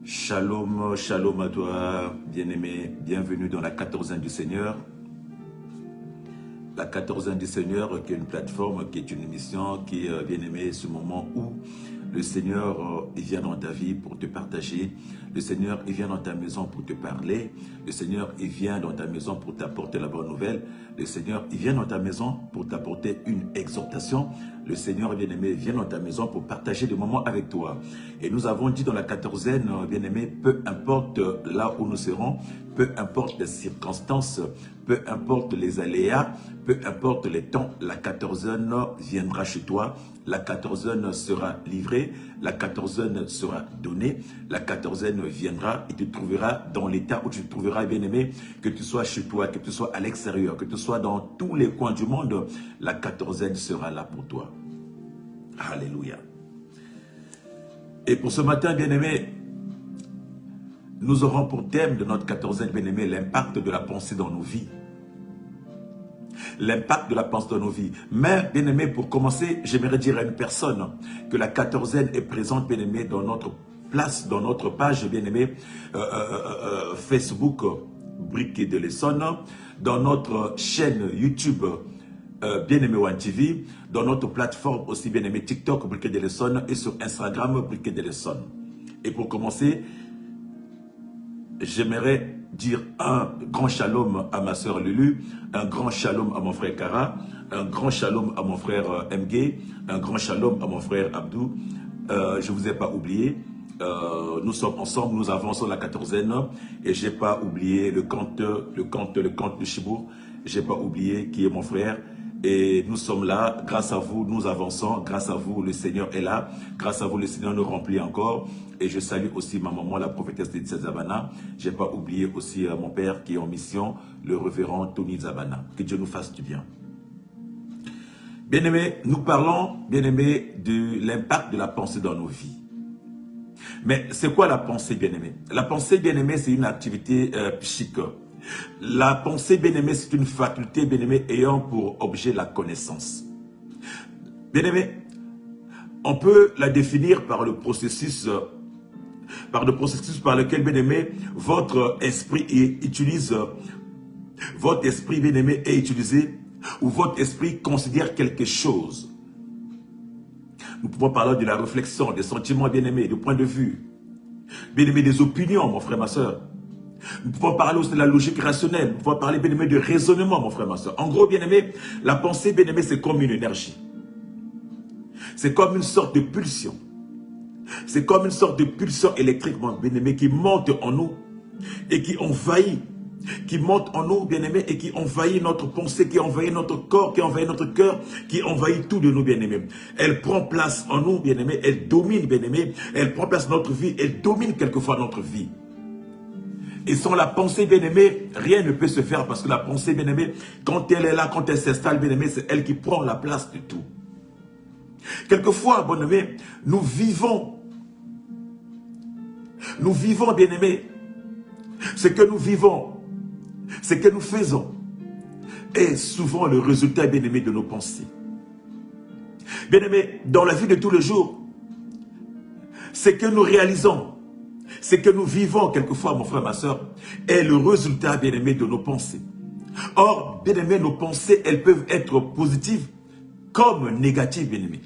Shalom, shalom à toi, bien-aimé, bienvenue dans la 14e du Seigneur. La 14e du Seigneur, qui est une plateforme, qui est une émission, qui est, bien-aimé, ce moment où le Seigneur, il vient dans ta vie pour te partager. Le Seigneur, il vient dans ta maison pour te parler. Le Seigneur, il vient dans ta maison pour t'apporter la bonne nouvelle. Le Seigneur, il vient dans ta maison pour t'apporter une exhortation. Le Seigneur, bien-aimé, vient dans ta maison pour partager des moments avec toi. Et nous avons dit dans la 14e, bien-aimé, peu importe là où nous serons, peu importe les circonstances, peu importe les aléas, peu importe les temps, la 14e viendra chez toi. La 14e sera livrée, la 14e sera donnée, la 14e viendra et tu te trouveras dans l'état où tu te trouveras, bien-aimé, que tu sois chez toi, que tu sois à l'extérieur, que tu sois dans tous les coins du monde, la 14e sera là pour toi. Alléluia. Et pour ce matin, bien-aimé, nous aurons pour thème de notre 14e, bien-aimé, l'impact de la pensée dans nos vies. L'impact de la pensée dans nos vies. Mais, bien-aimé, pour commencer, j'aimerais dire à une personne que la 14e est présente, bien-aimé, dans notre place, dans notre page, bien-aimé, Facebook, Briquet de l'Essonne, dans notre chaîne YouTube, bien-aimé One TV, dans notre plateforme aussi, bien-aimé TikTok, Briquet de l'Essonne, et sur Instagram, Briquet de l'Essonne. Et pour commencer, j'aimerais dire un grand shalom à ma soeur Lulu, un grand shalom à mon frère Kara, un grand shalom à mon frère Mgay, un grand shalom à mon frère Abdou. Je ne vous ai pas oublié. Nous sommes ensemble, nous avançons la 14e et je n'ai pas oublié le compte de Chibour. Je n'ai pas oublié qui est mon frère. Et nous sommes là, grâce à vous, nous avançons, grâce à vous, le Seigneur est là, grâce à vous, le Seigneur nous remplit encore. Et je salue aussi ma maman, la prophétesse de Zabana. Je n'ai pas oublié aussi mon père qui est en mission, le révérend Tony Zabana. Que Dieu nous fasse du bien. Bien-aimés, nous parlons, bien-aimés, de l'impact de la pensée dans nos vies. Mais c'est quoi la pensée, bien-aimé? La pensée, bien-aimé, c'est une activité psychique. La pensée, bien-aimé, c'est une faculté, bien-aimé, ayant pour objet la connaissance. Bien-aimé, on peut la définir par le processus par lequel, bien-aimé, votre esprit utilise, votre esprit, bien-aimé, est utilisé, ou votre esprit considère quelque chose. Nous pouvons parler de la réflexion, des sentiments, bien-aimés, du point de vue, bien-aimé, des opinions, mon frère, ma soeur. Nous pouvons parler aussi de la logique rationnelle. Nous pouvons parler, bien-aimé, de raisonnement, mon frère, ma soeur. En gros, bien-aimé, la pensée, bien-aimé, c'est comme une énergie. C'est comme une sorte de pulsion. C'est comme une sorte de pulsion électrique, mon bien-aimé, qui monte en nous et qui envahit, qui monte en nous, bien-aimé, et qui envahit notre pensée, qui envahit notre corps, qui envahit notre cœur, qui envahit tout de nous, bien-aimé. Elle prend place en nous, bien-aimé, elle domine, bien-aimé, elle prend place dans notre vie, elle domine quelquefois notre vie. Et sans la pensée, bien-aimé, rien ne peut se faire parce que la pensée, bien-aimé, quand elle est là, quand elle s'installe, bien-aimé, c'est elle qui prend la place de tout. Quelquefois, bien-aimé, nous vivons, bien-aimé, ce que nous vivons, ce que nous faisons, est souvent le résultat, bien-aimé, de nos pensées. Bien-aimé, dans la vie de tous les jours, ce que nous réalisons, ce que nous vivons quelquefois, mon frère, ma soeur, est le résultat, bien-aimé, de nos pensées. Or, bien-aimé, nos pensées, elles peuvent être positives comme négatives, bien-aimé.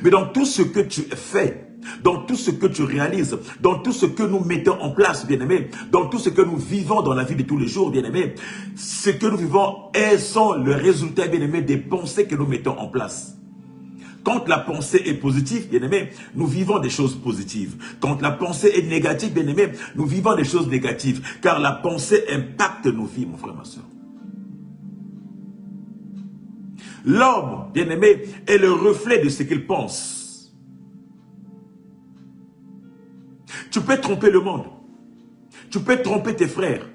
Mais dans tout ce que tu fais, dans tout ce que tu réalises, dans tout ce que nous mettons en place, bien-aimé, dans tout ce que nous vivons dans la vie de tous les jours, bien-aimé, ce que nous vivons sont le résultat, bien-aimé, des pensées que nous mettons en place. Quand la pensée est positive, bien-aimé, nous vivons des choses positives. Quand la pensée est négative, bien-aimé, nous vivons des choses négatives. Car la pensée impacte nos vies, mon frère, ma soeur. L'homme, bien-aimé, est le reflet de ce qu'il pense. Tu peux tromper le monde. Tu peux tromper tes frères.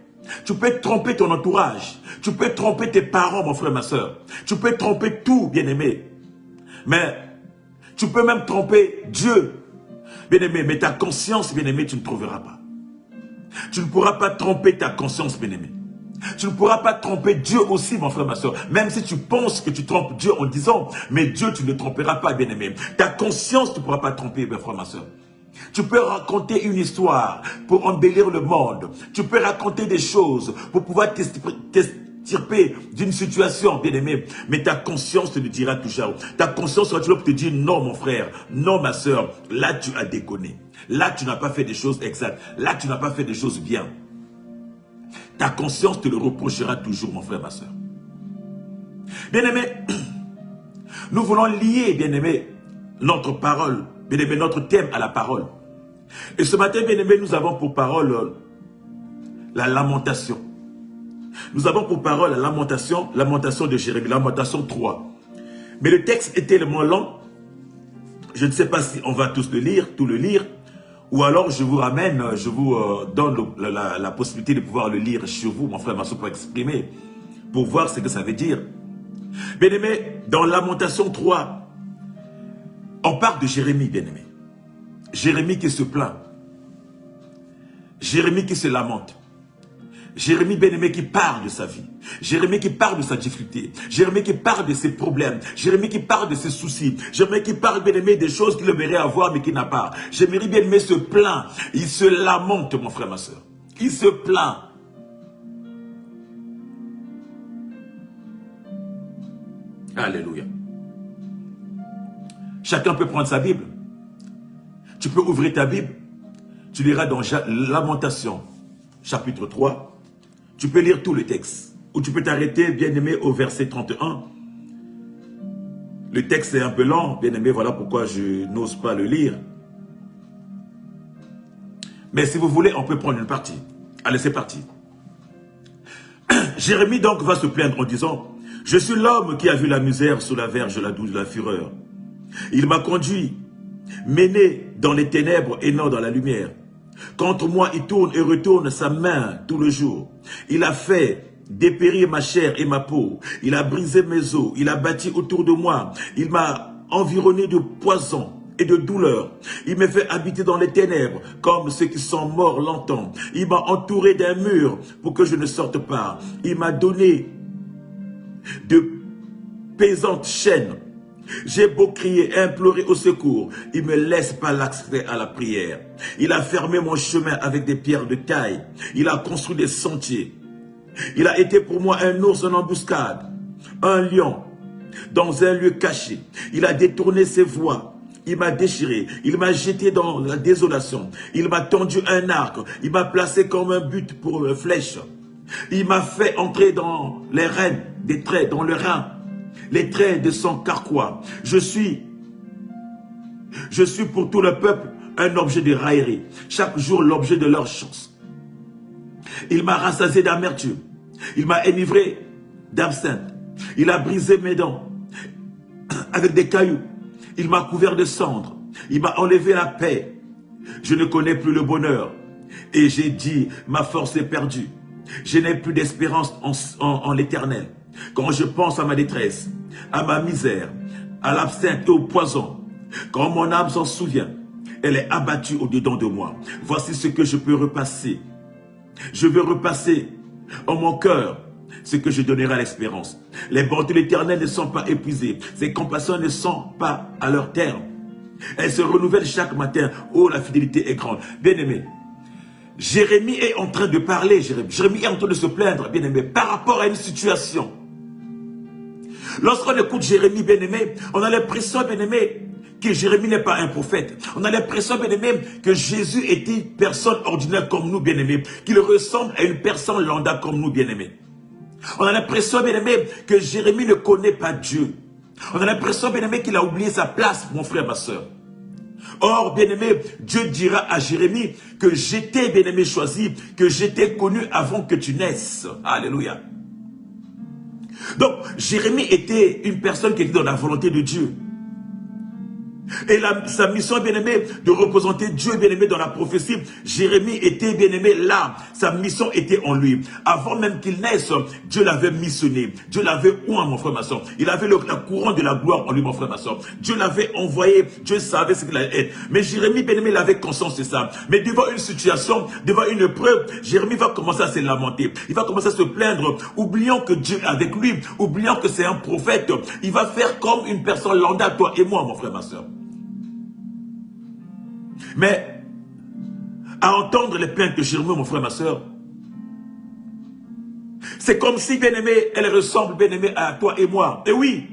Tu peux tromper ton entourage. Tu peux tromper tes parents, mon frère, ma soeur. Tu peux tromper tout, bien-aimé. Mais tu peux même tromper Dieu, bien-aimé, mais ta conscience, bien-aimé, tu ne trouveras pas. Tu ne pourras pas tromper ta conscience, bien-aimé. Tu ne pourras pas tromper Dieu aussi, mon frère, ma soeur. Même si tu penses que tu trompes Dieu en disant, mais Dieu, tu ne tromperas pas, bien-aimé. Ta conscience, tu ne pourras pas tromper, mon frère, ma soeur. Tu peux raconter une histoire pour embellir le monde. Tu peux raconter des choses pour pouvoir t'extirper d'une situation, bien-aimé. Mais ta conscience te le dira toujours. Ta conscience sera toujours te dire non, mon frère, non, ma soeur. Là, tu as déconné. Là, tu n'as pas fait des choses exactes. Là, tu n'as pas fait des choses bien. Ta conscience te le reprochera toujours, mon frère, ma soeur. Bien-aimé, nous voulons lier, bien-aimé, notre parole, bien-aimé, notre thème à la parole. Et ce matin, bien-aimé, nous avons pour parole la lamentation. Nous avons pour parole la lamentation de Jérémie, lamentation 3. Mais le texte est tellement long, je ne sais pas si on va tous le lire, ou alors je vous ramène, je vous donne la possibilité de pouvoir le lire chez vous, mon frère, ma soeur, pour exprimer, pour voir ce que ça veut dire. Bien-aimé, dans lamentation 3, on parle de Jérémie, bien-aimé. Jérémie qui se plaint. Jérémie qui se lamente. Jérémie bien-aimé qui parle de sa vie. Jérémie qui parle de sa difficulté. Jérémie qui parle de ses problèmes. Jérémie qui parle de ses soucis. Jérémie qui parle bien-aimé des choses qu'il aimerait avoir mais qu'il n'a pas. Jérémie bien-aimé se plaint. Il se lamente, mon frère, ma soeur. Il se plaint. Alléluia. Chacun peut prendre sa Bible. Tu peux ouvrir ta Bible, tu liras dans Lamentation, chapitre 3. Tu peux lire tout le texte. Ou tu peux t'arrêter, bien-aimé, au verset 31. Le texte est un peu long, bien-aimé, voilà pourquoi je n'ose pas le lire. Mais si vous voulez, on peut prendre une partie. Allez, c'est parti. Jérémie donc va se plaindre en disant, « Je suis l'homme qui a vu la misère sous la verge de la douce de la fureur. Il m'a conduit, mené dans les ténèbres et non dans la lumière. Contre moi, il tourne et retourne sa main tout le jour. Il a fait dépérir ma chair et ma peau. Il a brisé mes os. Il a bâti autour de moi. Il m'a environné de poison et de douleur. Il me fait habiter dans les ténèbres comme ceux qui sont morts longtemps. Il m'a entouré d'un mur pour que je ne sorte pas. Il m'a donné de pesantes chaînes. J'ai beau crier, implorer au secours, il ne me laisse pas l'accès à la prière. Il a fermé mon chemin avec des pierres de taille. Il a construit des sentiers. Il a été pour moi un ours en embuscade, un lion dans un lieu caché. Il a détourné ses voies. Il m'a déchiré. Il m'a jeté dans la désolation. Il m'a tendu un arc. Il m'a placé comme un but pour une flèche. Il m'a fait entrer dans les reins, des traits, dans le rein. Les traits de son carquois. Je suis pour tout le peuple un objet de raillerie. Chaque jour l'objet de leur chance. Il m'a rassasié d'amertume. Il m'a enivré d'absinthe. Il a brisé mes dents avec des cailloux. Il m'a couvert de cendres. Il m'a enlevé la paix. Je ne connais plus le bonheur. Et j'ai dit, ma force est perdue. Je n'ai plus d'espérance en l'Éternel. Quand je pense à ma détresse, à ma misère, à l'absinthe et au poison, quand mon âme s'en souvient, elle est abattue au-dedans de moi. Voici ce que je peux repasser. Je veux repasser en mon cœur ce que je donnerai à l'espérance. Les bontés de l'Éternel ne sont pas épuisées. Ses compassions ne sont pas à leur terme. Elles se renouvellent chaque matin. Oh, la fidélité est grande. Bien-aimé, Jérémie est en train de parler. Jérémie est en train de se plaindre, bien-aimé, par rapport à une situation. Lorsqu'on écoute Jérémie, bien-aimé, on a l'impression, bien-aimé, que Jérémie n'est pas un prophète. On a l'impression, bien-aimé, que Jésus était une personne ordinaire comme nous, bien-aimé, qu'il ressemble à une personne lambda comme nous, bien-aimé. On a l'impression, bien-aimé, que Jérémie ne connaît pas Dieu. On a l'impression, bien-aimé, qu'il a oublié sa place, mon frère, ma soeur. Or, bien-aimé, Dieu dira à Jérémie que j'étais, bien-aimé, choisi, que j'étais connu avant que tu naisses. Alléluia. Donc, Jérémie était une personne qui était dans la volonté de Dieu. Et sa mission, bien-aimé, de représenter Dieu, bien-aimé, dans la prophétie, Jérémie était, bien-aimé, là. Sa mission était en lui. Avant même qu'il naisse, Dieu l'avait missionné. Dieu l'avait oint, mon frère, ma soeur. Il avait la couronne de la gloire en lui, mon frère, ma soeur. Dieu l'avait envoyé. Dieu savait ce qu'il allait être. Mais Jérémie, bien-aimé, il avait conscience de ça. Mais devant une situation, devant une épreuve, Jérémie va commencer à se lamenter. Il va commencer à se plaindre. Oubliant que Dieu est avec lui. Oubliant que c'est un prophète. Il va faire comme une personne lambda, toi et moi, mon frère, ma soeur. Mais à entendre les plaintes de Jérémie, mon frère, ma soeur, c'est comme si, bien-aimé, elle ressemble, bien-aimé, à toi et moi. Et oui,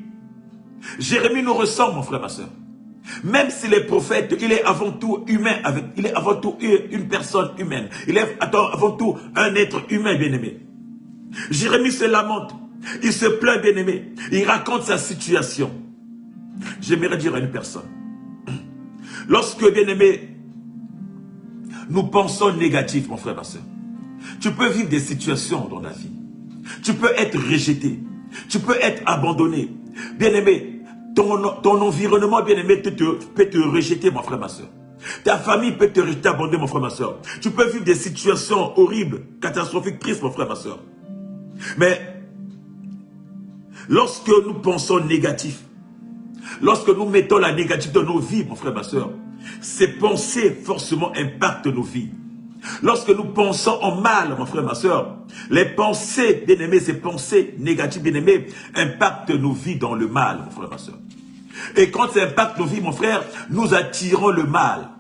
Jérémie nous ressemble, mon frère, ma soeur. Même s'il est prophète, il est avant tout humain, il est avant tout une personne humaine. Il est avant tout un être humain, bien-aimé. Jérémie se lamente, il se plaint, bien-aimé. Il raconte sa situation. J'aimerais dire à une personne, lorsque, bien-aimé, nous pensons négatif, mon frère, ma soeur, tu peux vivre des situations dans la vie. Tu peux être rejeté. Tu peux être abandonné. Bien-aimé, ton environnement, bien-aimé, peut te rejeter, mon frère, ma soeur. Ta famille peut te rejeter, abandonner, mon frère, ma soeur. Tu peux vivre des situations horribles, catastrophiques, tristes, mon frère, ma soeur. Mais, lorsque nous pensons négatif, lorsque nous mettons la négative dans nos vies, mon frère, ma soeur, ces pensées forcément impactent nos vies. Lorsque nous pensons en mal, mon frère, ma soeur, les pensées, bien-aimées, ces pensées négatives, bien-aimées, impactent nos vies dans le mal, mon frère, ma soeur. Et quand ça impacte nos vies, mon frère, nous attirons le mal.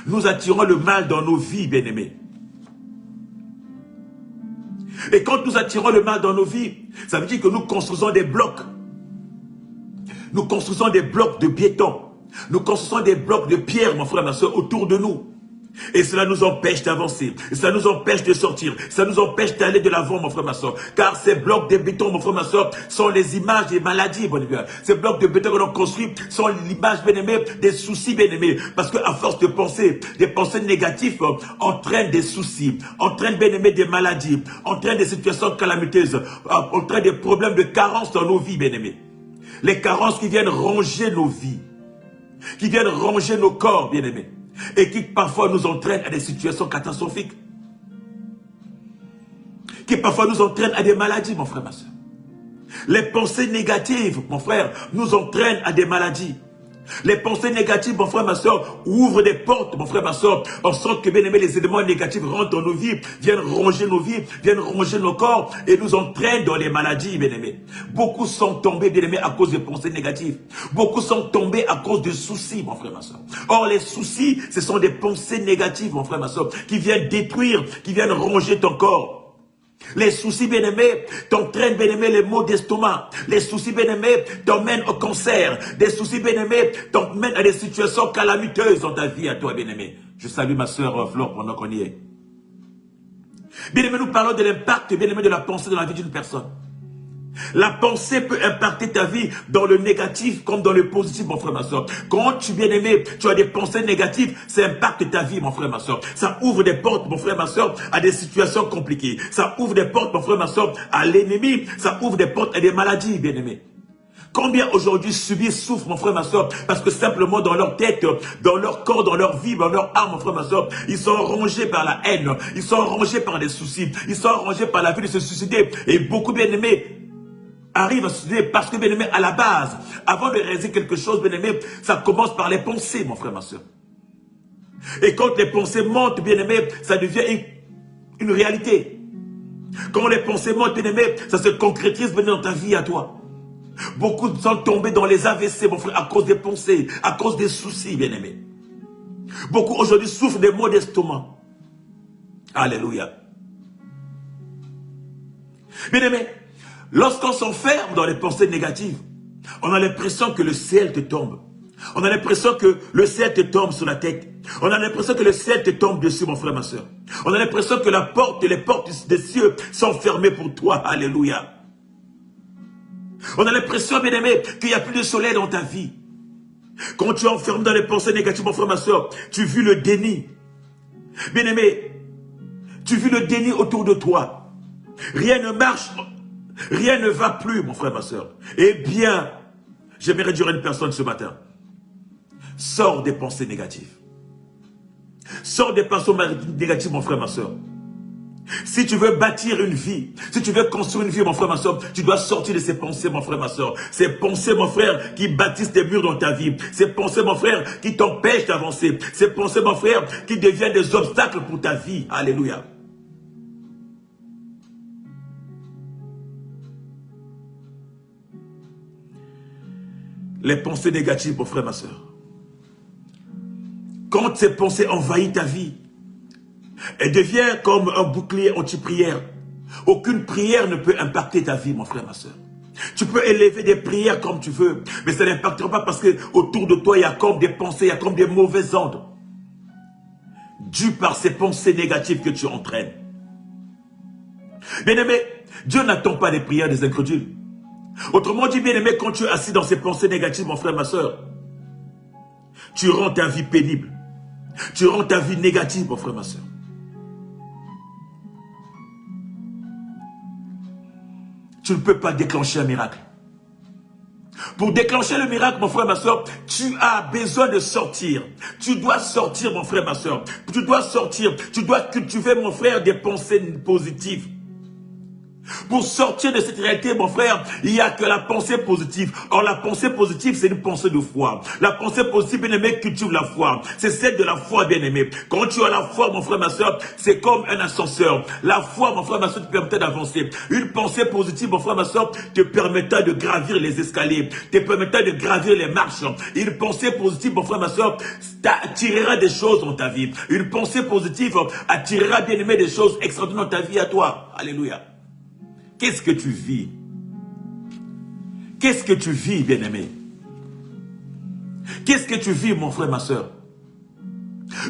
Nous attirons le mal dans nos vies, bien-aimés. Et quand nous attirons le mal dans nos vies, ça veut dire que nous construisons des blocs. Nous construisons des blocs de béton. Nous construisons des blocs de pierre, mon frère, ma soeur, autour de nous. Et cela nous empêche d'avancer. Cela nous empêche de sortir. Cela nous empêche d'aller de l'avant, mon frère, ma soeur. Car ces blocs de béton, mon frère, ma soeur, sont les images des maladies, bon bien. Ces blocs de béton que l'on construit sont l'image, bien aimé, des soucis, bien aimés. Parce qu'à force de penser, des pensées négatives entraînent des soucis, entraînent, bien aimé, des maladies, entraînent des situations calamiteuses, entraînent des problèmes de carence dans nos vies, bien aimés. Les carences qui viennent ronger nos vies, qui viennent ronger nos corps, bien aimés. Et qui parfois nous entraînent à des situations catastrophiques. Qui parfois nous entraînent à des maladies, mon frère, ma soeur. Les pensées négatives, mon frère, nous entraînent à des maladies. Les pensées négatives, mon frère, ma soeur, ouvrent des portes, mon frère, ma soeur, en sorte que, bien aimé, les éléments négatifs rentrent dans nos vies, viennent ronger nos vies, viennent ronger nos corps et nous entraînent dans les maladies, bien aimé. Beaucoup sont tombés, bien aimé, à cause des pensées négatives. Beaucoup sont tombés à cause de soucis, mon frère, ma soeur. Or, les soucis, ce sont des pensées négatives, mon frère, ma soeur, qui viennent détruire, qui viennent ronger ton corps. Les soucis, bien-aimés, t'entraînent, bien-aimés, les maux d'estomac. Les soucis, bien-aimés, t'emmènent au cancer. Des soucis, bien-aimés, t'emmènent à des situations calamiteuses dans ta vie, à toi, bien-aimé. Je salue ma soeur Flore pendant qu'on y est. Bien-aimé, nous parlons de l'impact, bien-aimé, de la pensée dans la vie d'une personne. La pensée peut impacter ta vie dans le négatif comme dans le positif, mon frère, ma soeur. Quand tu es bien-aimé, tu as des pensées négatives, ça impacte ta vie, mon frère, ma soeur. Ça ouvre des portes, mon frère, ma soeur, à des situations compliquées. Ça ouvre des portes, mon frère, ma soeur, à l'ennemi. Ça ouvre des portes à des maladies, bien-aimé. Combien aujourd'hui subissent, souffrent, mon frère, ma soeur, parce que simplement dans leur tête, dans leur corps, dans leur vie, dans leur âme, mon frère, ma soeur, ils sont rongés par la haine, ils sont rongés par des soucis, ils sont rongés par la vie de se suicider. Et beaucoup, bien-aimés, arrive à se suicider parce que, bien-aimé, à la base, avant de réaliser quelque chose, bien-aimé, ça commence par les pensées, mon frère, ma soeur. Et quand les pensées montent, bien-aimé, ça devient une réalité. Quand les pensées montent, bien-aimé, ça se concrétise dans ta vie à toi. Beaucoup sont tombés dans les AVC, mon frère, à cause des pensées, à cause des soucis, bien-aimé. Beaucoup aujourd'hui souffrent des maux d'estomac. Alléluia. Bien-aimé, lorsqu'on s'enferme dans les pensées négatives, on a l'impression que le ciel te tombe. On a l'impression que le ciel te tombe sur la tête. On a l'impression que le ciel te tombe dessus, mon frère, ma soeur. On a l'impression que les portes des cieux sont fermées pour toi. Alléluia. On a l'impression, bien-aimé, qu'il n'y a plus de soleil dans ta vie. Quand tu es enfermé dans les pensées négatives, mon frère, ma soeur, tu vis le déni. Bien-aimé, tu vis le déni autour de toi. Rien ne marche. Rien ne va plus, mon frère, ma soeur. Eh bien, j'aimerais dire à une personne ce matin, sors des pensées négatives. Sors des pensées négatives, mon frère, ma soeur. Si tu veux bâtir une vie, si tu veux construire une vie, mon frère, ma soeur, tu dois sortir de ces pensées, mon frère, ma soeur. Ces pensées, mon frère, qui bâtissent des murs dans ta vie. Ces pensées, mon frère, qui t'empêchent d'avancer. Ces pensées, mon frère, qui deviennent des obstacles pour ta vie. Alléluia. Les pensées négatives, mon frère, ma soeur. quand ces pensées envahissent ta vie, elles deviennent comme un bouclier anti-prière. Aucune prière ne peut impacter ta vie, mon frère, ma soeur. Tu peux élever des prières comme tu veux, mais ça n'impactera pas parce que autour de toi, il y a comme des pensées, il y a comme des mauvaises ondes. Dû par ces pensées négatives que tu entraînes. Bien-aimé, Dieu n'attend pas les prières des incrédules. Autrement dit, bien-aimé, quand tu es assis dans ces pensées négatives, mon frère, ma soeur, tu rends ta vie pénible. Tu rends ta vie négative, mon frère, ma soeur. Tu ne peux pas déclencher un miracle. Pour déclencher le miracle, mon frère, ma soeur, tu as besoin de sortir. Tu dois sortir, mon frère, ma soeur. Tu dois sortir. Tu dois cultiver, mon frère, des pensées positives. Pour sortir de cette réalité, mon frère, il n'y a que la pensée positive. Or, la pensée positive, c'est une pensée de foi. La pensée positive, bien-aimé, cultive la foi. C'est celle de la foi, bien-aimé. Quand tu as la foi, mon frère, ma soeur, c'est comme un ascenseur. La foi, mon frère, ma soeur, te permettra d'avancer. Une pensée positive, mon frère, ma soeur, te permettra de gravir les escaliers, te permettra de gravir les marches. Une pensée positive, mon frère, ma soeur, t'attirera des choses dans ta vie. Une pensée positive attirera, bien-aimé, des choses extraordinaires dans ta vie à toi. Alléluia. Qu'est-ce que tu vis? Qu'est-ce que tu vis, bien-aimé? Qu'est-ce que tu vis, mon frère, ma soeur?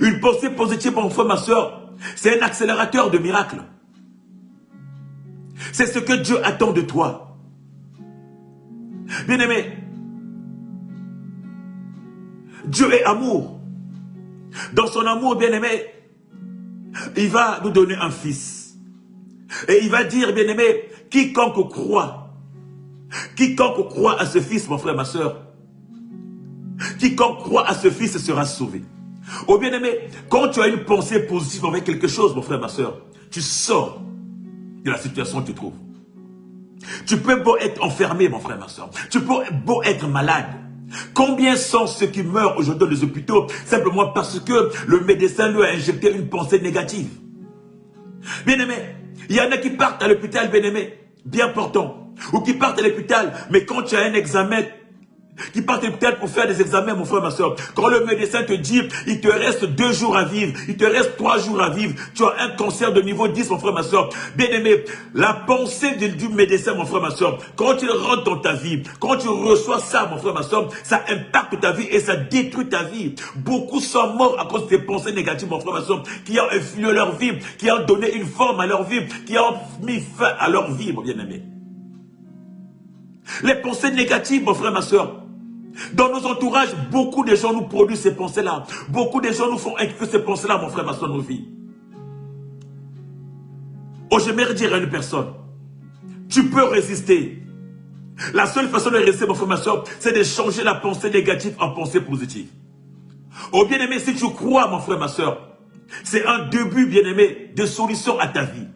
Une pensée positive, mon frère, ma soeur, c'est un accélérateur de miracles. C'est ce que Dieu attend de toi. Bien-aimé, Dieu est amour. Dans son amour, bien-aimé, il va nous donner un fils. Et il va dire, bien-aimé, quiconque croit à ce fils, mon frère, ma soeur, quiconque croit à ce fils sera sauvé. Oh bien-aimé, quand tu as une pensée positive avec quelque chose, mon frère, ma soeur, tu sors de la situation où tu te trouves. Tu peux beau être enfermé, mon frère, ma soeur. Tu peux beau être malade. Combien sont ceux qui meurent aujourd'hui dans les hôpitaux simplement parce que le médecin lui a injecté une pensée négative? Bien-aimé, il y en a qui partent à l'hôpital, bien-aimé, bien portant. Ou qui partent à l'hôpital, mais quand tu as un examen, qui partent à l'hôpital pour faire des examens, mon frère, ma soeur. Quand le médecin te dit, il te reste 2 jours à vivre, il te reste 3 jours à vivre, tu as un cancer de niveau 10, mon frère, ma soeur. Bien-aimé, la pensée du médecin, mon frère, ma soeur, quand il rentre dans ta vie, quand tu reçois ça, mon frère, ma soeur, ça impacte ta vie et ça détruit ta vie. Beaucoup sont morts à cause de ces pensées négatives, mon frère, ma soeur, qui ont influé leur vie, qui ont donné une forme à leur vie, qui ont mis fin à leur vie, mon bien-aimé. Les pensées négatives, mon frère, ma soeur, dans nos entourages, beaucoup de gens nous produisent ces pensées-là. Beaucoup de gens nous font inculquer ces pensées-là, mon frère, ma soeur, dans nos vies. Oh, j'aimerais dire à une personne, tu peux résister. La seule façon de résister, mon frère, ma soeur, c'est de changer la pensée négative en pensée positive. Oh, bien-aimé, si tu crois, mon frère, ma soeur, c'est un début, bien-aimé, de solution à ta vie.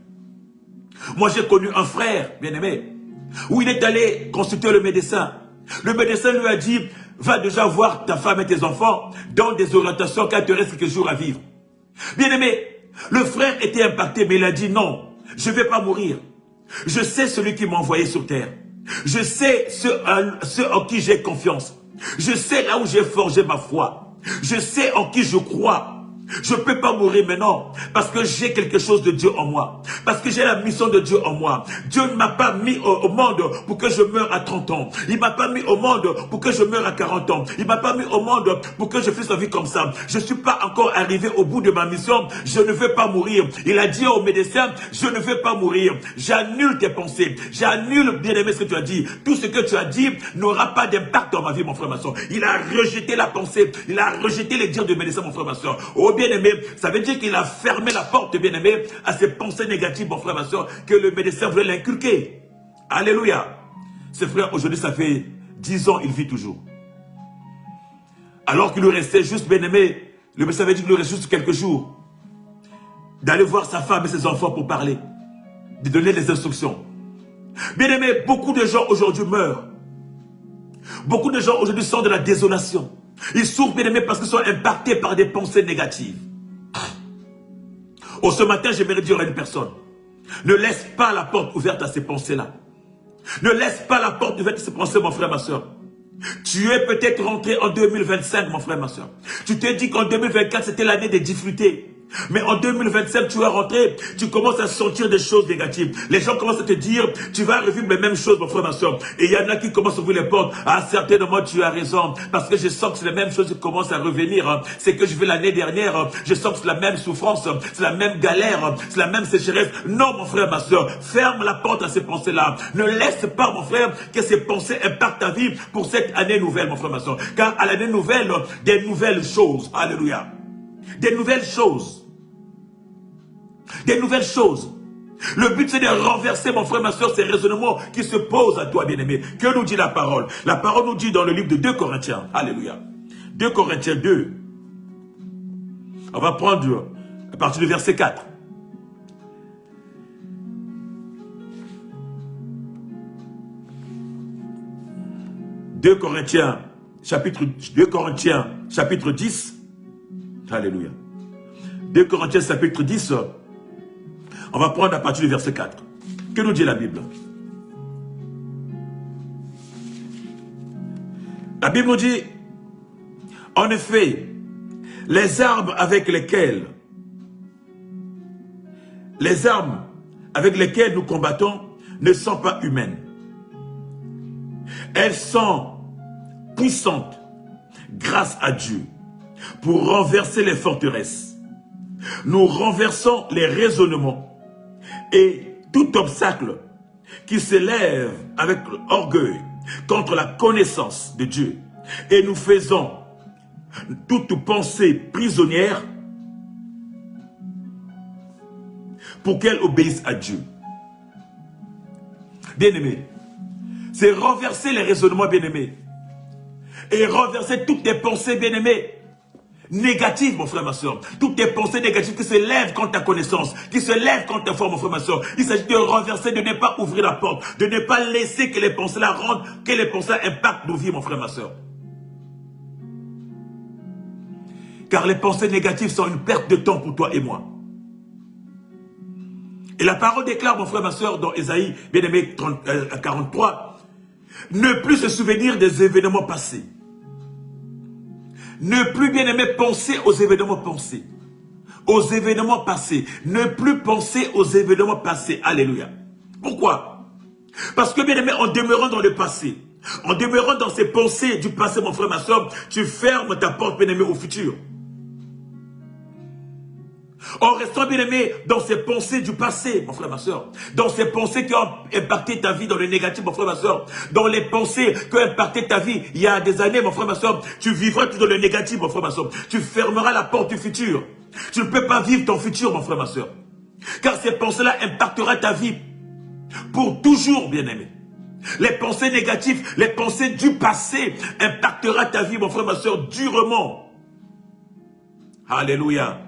Moi, j'ai connu un frère, bien-aimé, où il est allé consulter le médecin. Le médecin lui a dit, va déjà voir ta femme et tes enfants dans des orientations car il te reste quelques jours à vivre. Bien-aimé, le frère était impacté, mais il a dit non, je ne vais pas mourir. Je sais celui qui m'a envoyé sur terre. Je sais ceux en qui j'ai confiance. Je sais là où j'ai forgé ma foi. Je sais en qui je crois. Je ne peux pas mourir maintenant parce que j'ai quelque chose de Dieu en moi. Parce que j'ai la mission de Dieu en moi. Dieu ne m'a pas mis au monde pour que je meure à 30 ans. Il ne m'a pas mis au monde pour que je meure à 40 ans. Il ne m'a pas mis au monde pour que je fasse la vie comme ça. Je ne suis pas encore arrivé au bout de ma mission. Je ne veux pas mourir. Il a dit au médecin, je ne veux pas mourir. J'annule tes pensées. J'annule, bien-aimé, ce que tu as dit. Tout ce que tu as dit n'aura pas d'impact dans ma vie, mon frère, ma soeur. Il a rejeté la pensée. Il a rejeté les dires du médecin, mon frère, ma soeur. Oh, bien-aimé, ça veut dire qu'il a fermé la porte, bien-aimé, à ces pensées négatives, mon frère, ma soeur, que le médecin voulait l'inculquer. Alléluia. Ce frère, aujourd'hui, ça fait 10 ans, il vit toujours. Alors qu'il lui restait juste, bien-aimé, le médecin avait dit qu'il lui restait juste quelques jours, d'aller voir sa femme et ses enfants pour parler, de donner les instructions. Bien-aimé, beaucoup de gens aujourd'hui meurent. Beaucoup de gens aujourd'hui sont de la désolation. Ils souffrent, bien-aimés, parce qu'ils sont impactés par des pensées négatives. Oh, ce matin, j'aimerais dire à une personne, ne laisse pas la porte ouverte à ces pensées-là. Ne laisse pas la porte ouverte à ces pensées, mon frère, ma soeur. Tu es peut-être rentré en 2025, mon frère, ma soeur. Tu t'es dit qu'en 2024, c'était l'année des difficultés. Mais en 2025, tu es rentré, tu commences à sentir des choses négatives. Les gens commencent à te dire, tu vas revivre les mêmes choses, mon frère, ma soeur. Et il y en a qui commencent à ouvrir les portes. Ah, certainement, tu as raison. Parce que je sens que c'est les mêmes choses qui commencent à revenir. C'est que je vais l'année dernière. Je sens que c'est la même souffrance. C'est la même galère. C'est la même sécheresse. Non, mon frère, ma soeur. Ferme la porte à ces pensées-là. Ne laisse pas, mon frère, que ces pensées impactent ta vie pour cette année nouvelle, mon frère, ma soeur. Car à l'année nouvelle, des nouvelles choses. Alléluia. Des nouvelles choses. Des nouvelles choses. Le but, c'est de renverser, mon frère, ma soeur, ces raisonnements qui se posent à toi, bien-aimé. Que nous dit la parole? La parole nous dit dans le livre de 2 Corinthiens. Alléluia. 2 Corinthiens 2. On va prendre à partir du verset 4. Deux Corinthiens, chapitre 10. Alléluia. 2 Corinthiens, chapitre 10. On va prendre à partir du verset 4. Que nous dit la Bible? La Bible nous dit, en effet, les armes avec lesquelles nous combattons ne sont pas humaines. Elles sont puissantes grâce à Dieu pour renverser les forteresses. Nous renversons les raisonnements et tout obstacle qui s'élève avec orgueil contre la connaissance de Dieu. Et nous faisons toute pensée prisonnière pour qu'elle obéisse à Dieu. Bien-aimé, c'est renverser les raisonnements, bien-aimé. Et renverser toutes tes pensées, bien-aimé, négatives, mon frère, ma soeur. Toutes tes pensées négatives qui se lèvent contre ta connaissance, qui se lèvent contre ta foi, mon frère, ma soeur. Il s'agit de renverser, de ne pas ouvrir la porte, de ne pas laisser que les pensées-là rentrent, que les pensées impactent nos vies, mon frère, ma soeur. Car les pensées négatives sont une perte de temps pour toi et moi. Et la parole déclare, mon frère, ma soeur, dans Ésaïe, bien-aimé 43, ne plus se souvenir des événements passés. Ne plus, bien-aimé, penser aux événements passés. Aux événements passés. Ne plus penser aux événements passés. Alléluia. Pourquoi? Parce que, bien-aimé, en demeurant dans le passé, en demeurant dans ces pensées du passé, mon frère, ma soeur, tu fermes ta porte, bien-aimé, au futur. En restant, bien-aimé, dans ces pensées du passé, mon frère, ma soeur, dans ces pensées qui ont impacté ta vie dans le négatif, mon frère, ma soeur, dans les pensées qui ont impacté ta vie il y a des années, mon frère, ma soeur, tu vivras tout dans le négatif, mon frère, ma soeur. Tu fermeras la porte du futur. Tu ne peux pas vivre ton futur, mon frère, ma soeur. Car ces pensées-là impacteront ta vie pour toujours, bien-aimé. Les pensées négatives, les pensées du passé impacteront ta vie, mon frère, ma soeur, durement. Alléluia.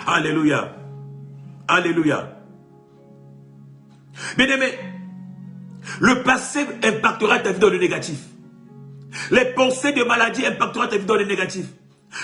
Alléluia. Alléluia. Bien-aimé, le passé impactera ta vie dans le négatif. Les pensées de maladie impacteront ta vie dans le négatif.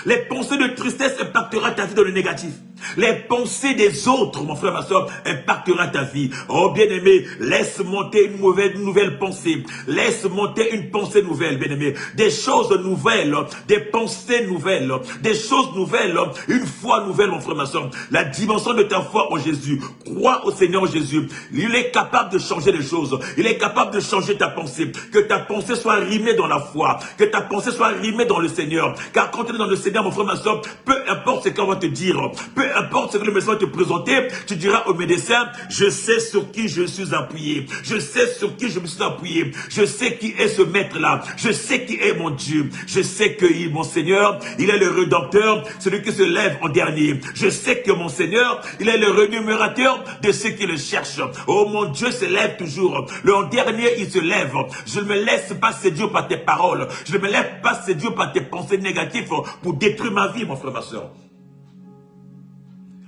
Les pensées de tristesse impacteront ta vie dans le négatif. Les pensées des autres, mon frère, ma soeur, impacteront ta vie. Oh bien-aimé, laisse monter une nouvelle pensée. Laisse monter une pensée nouvelle, bien-aimé. Des choses nouvelles, des pensées nouvelles, des choses nouvelles, une foi nouvelle, mon frère, ma soeur. La dimension de ta foi en Jésus. Crois au Seigneur Jésus. Il est capable de changer les choses. Il est capable de changer ta pensée. Que ta pensée soit rimée dans la foi. Que ta pensée soit rimée dans le Seigneur. Car quand tu es dans le Seigneur, mon frère, ma soeur, peu importe ce qu'on va te dire, peu importe ce que le médecin va te présenter, tu diras au médecin, je sais sur qui je suis appuyé, je sais sur qui je me suis appuyé, je sais qui est ce maître-là, je sais qui est mon Dieu, je sais que mon Seigneur, il est le rédempteur, celui qui se lève en dernier, je sais que mon Seigneur, il est le rémunérateur de ceux qui le cherchent. Oh, mon Dieu se lève toujours, en dernier il se lève. Je ne me laisse pas séduire par tes paroles, je ne me laisse pas séduire par tes pensées négatives pour détruire ma vie, mon frère, ma soeur.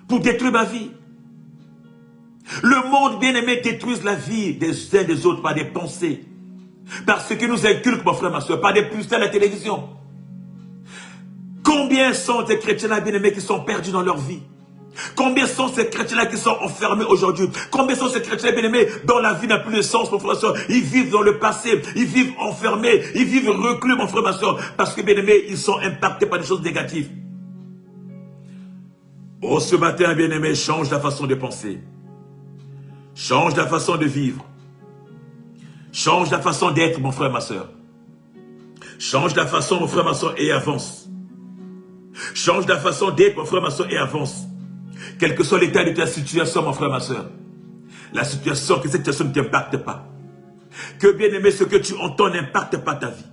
Pour détruire ma vie. Le monde, bien-aimé, détruise la vie des uns des autres par des pensées. Par ce qui nous inculque, mon frère, ma soeur, par des publicités à la télévision. Combien sont des chrétiens, bien-aimés, qui sont perdus dans leur vie? Combien sont ces chrétiens-là qui sont enfermés aujourd'hui? Combien sont ces chrétiens bien-aimés dont la vie n'a plus de sens, mon frère, ma soeur? Ils vivent dans le passé, ils vivent enfermés, ils vivent reclus, mon frère, ma soeur, parce que bien-aimés, ils sont impactés par des choses négatives. Oh, ce matin, bien-aimé, change la façon de penser. Change la façon de vivre. Change la façon d'être, mon frère, ma soeur. Change la façon, mon frère, ma soeur, et avance. Change la façon d'être, mon frère, ma soeur, et avance. Quel que soit l'état de ta situation, mon frère, ma soeur. La situation, que cette situation ne t'impacte pas. Que, bien-aimé, ce que tu entends n'impacte pas ta vie.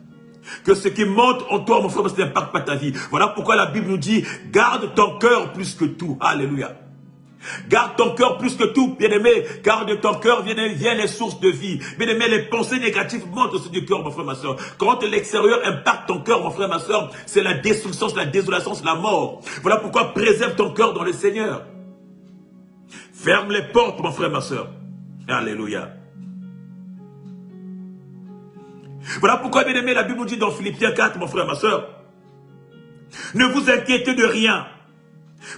Que ce qui monte en toi, mon frère, ma soeur, n'impacte pas ta vie. Voilà pourquoi la Bible nous dit, garde ton cœur plus que tout. Alléluia. Garde ton cœur plus que tout, bien-aimé, car de ton cœur viennent les sources de vie. Bien-aimé, les pensées négatives montent aussi du cœur, mon frère, ma soeur. Quand l'extérieur impacte ton cœur, mon frère, ma soeur, c'est la destruction, c'est la désolation, c'est la mort. Voilà pourquoi préserve ton cœur dans le Seigneur. Ferme les portes, mon frère, ma soeur. Alléluia. Voilà pourquoi, bien-aimé, la Bible nous dit dans Philippiens 4, mon frère, ma soeur, ne vous inquiétez de rien.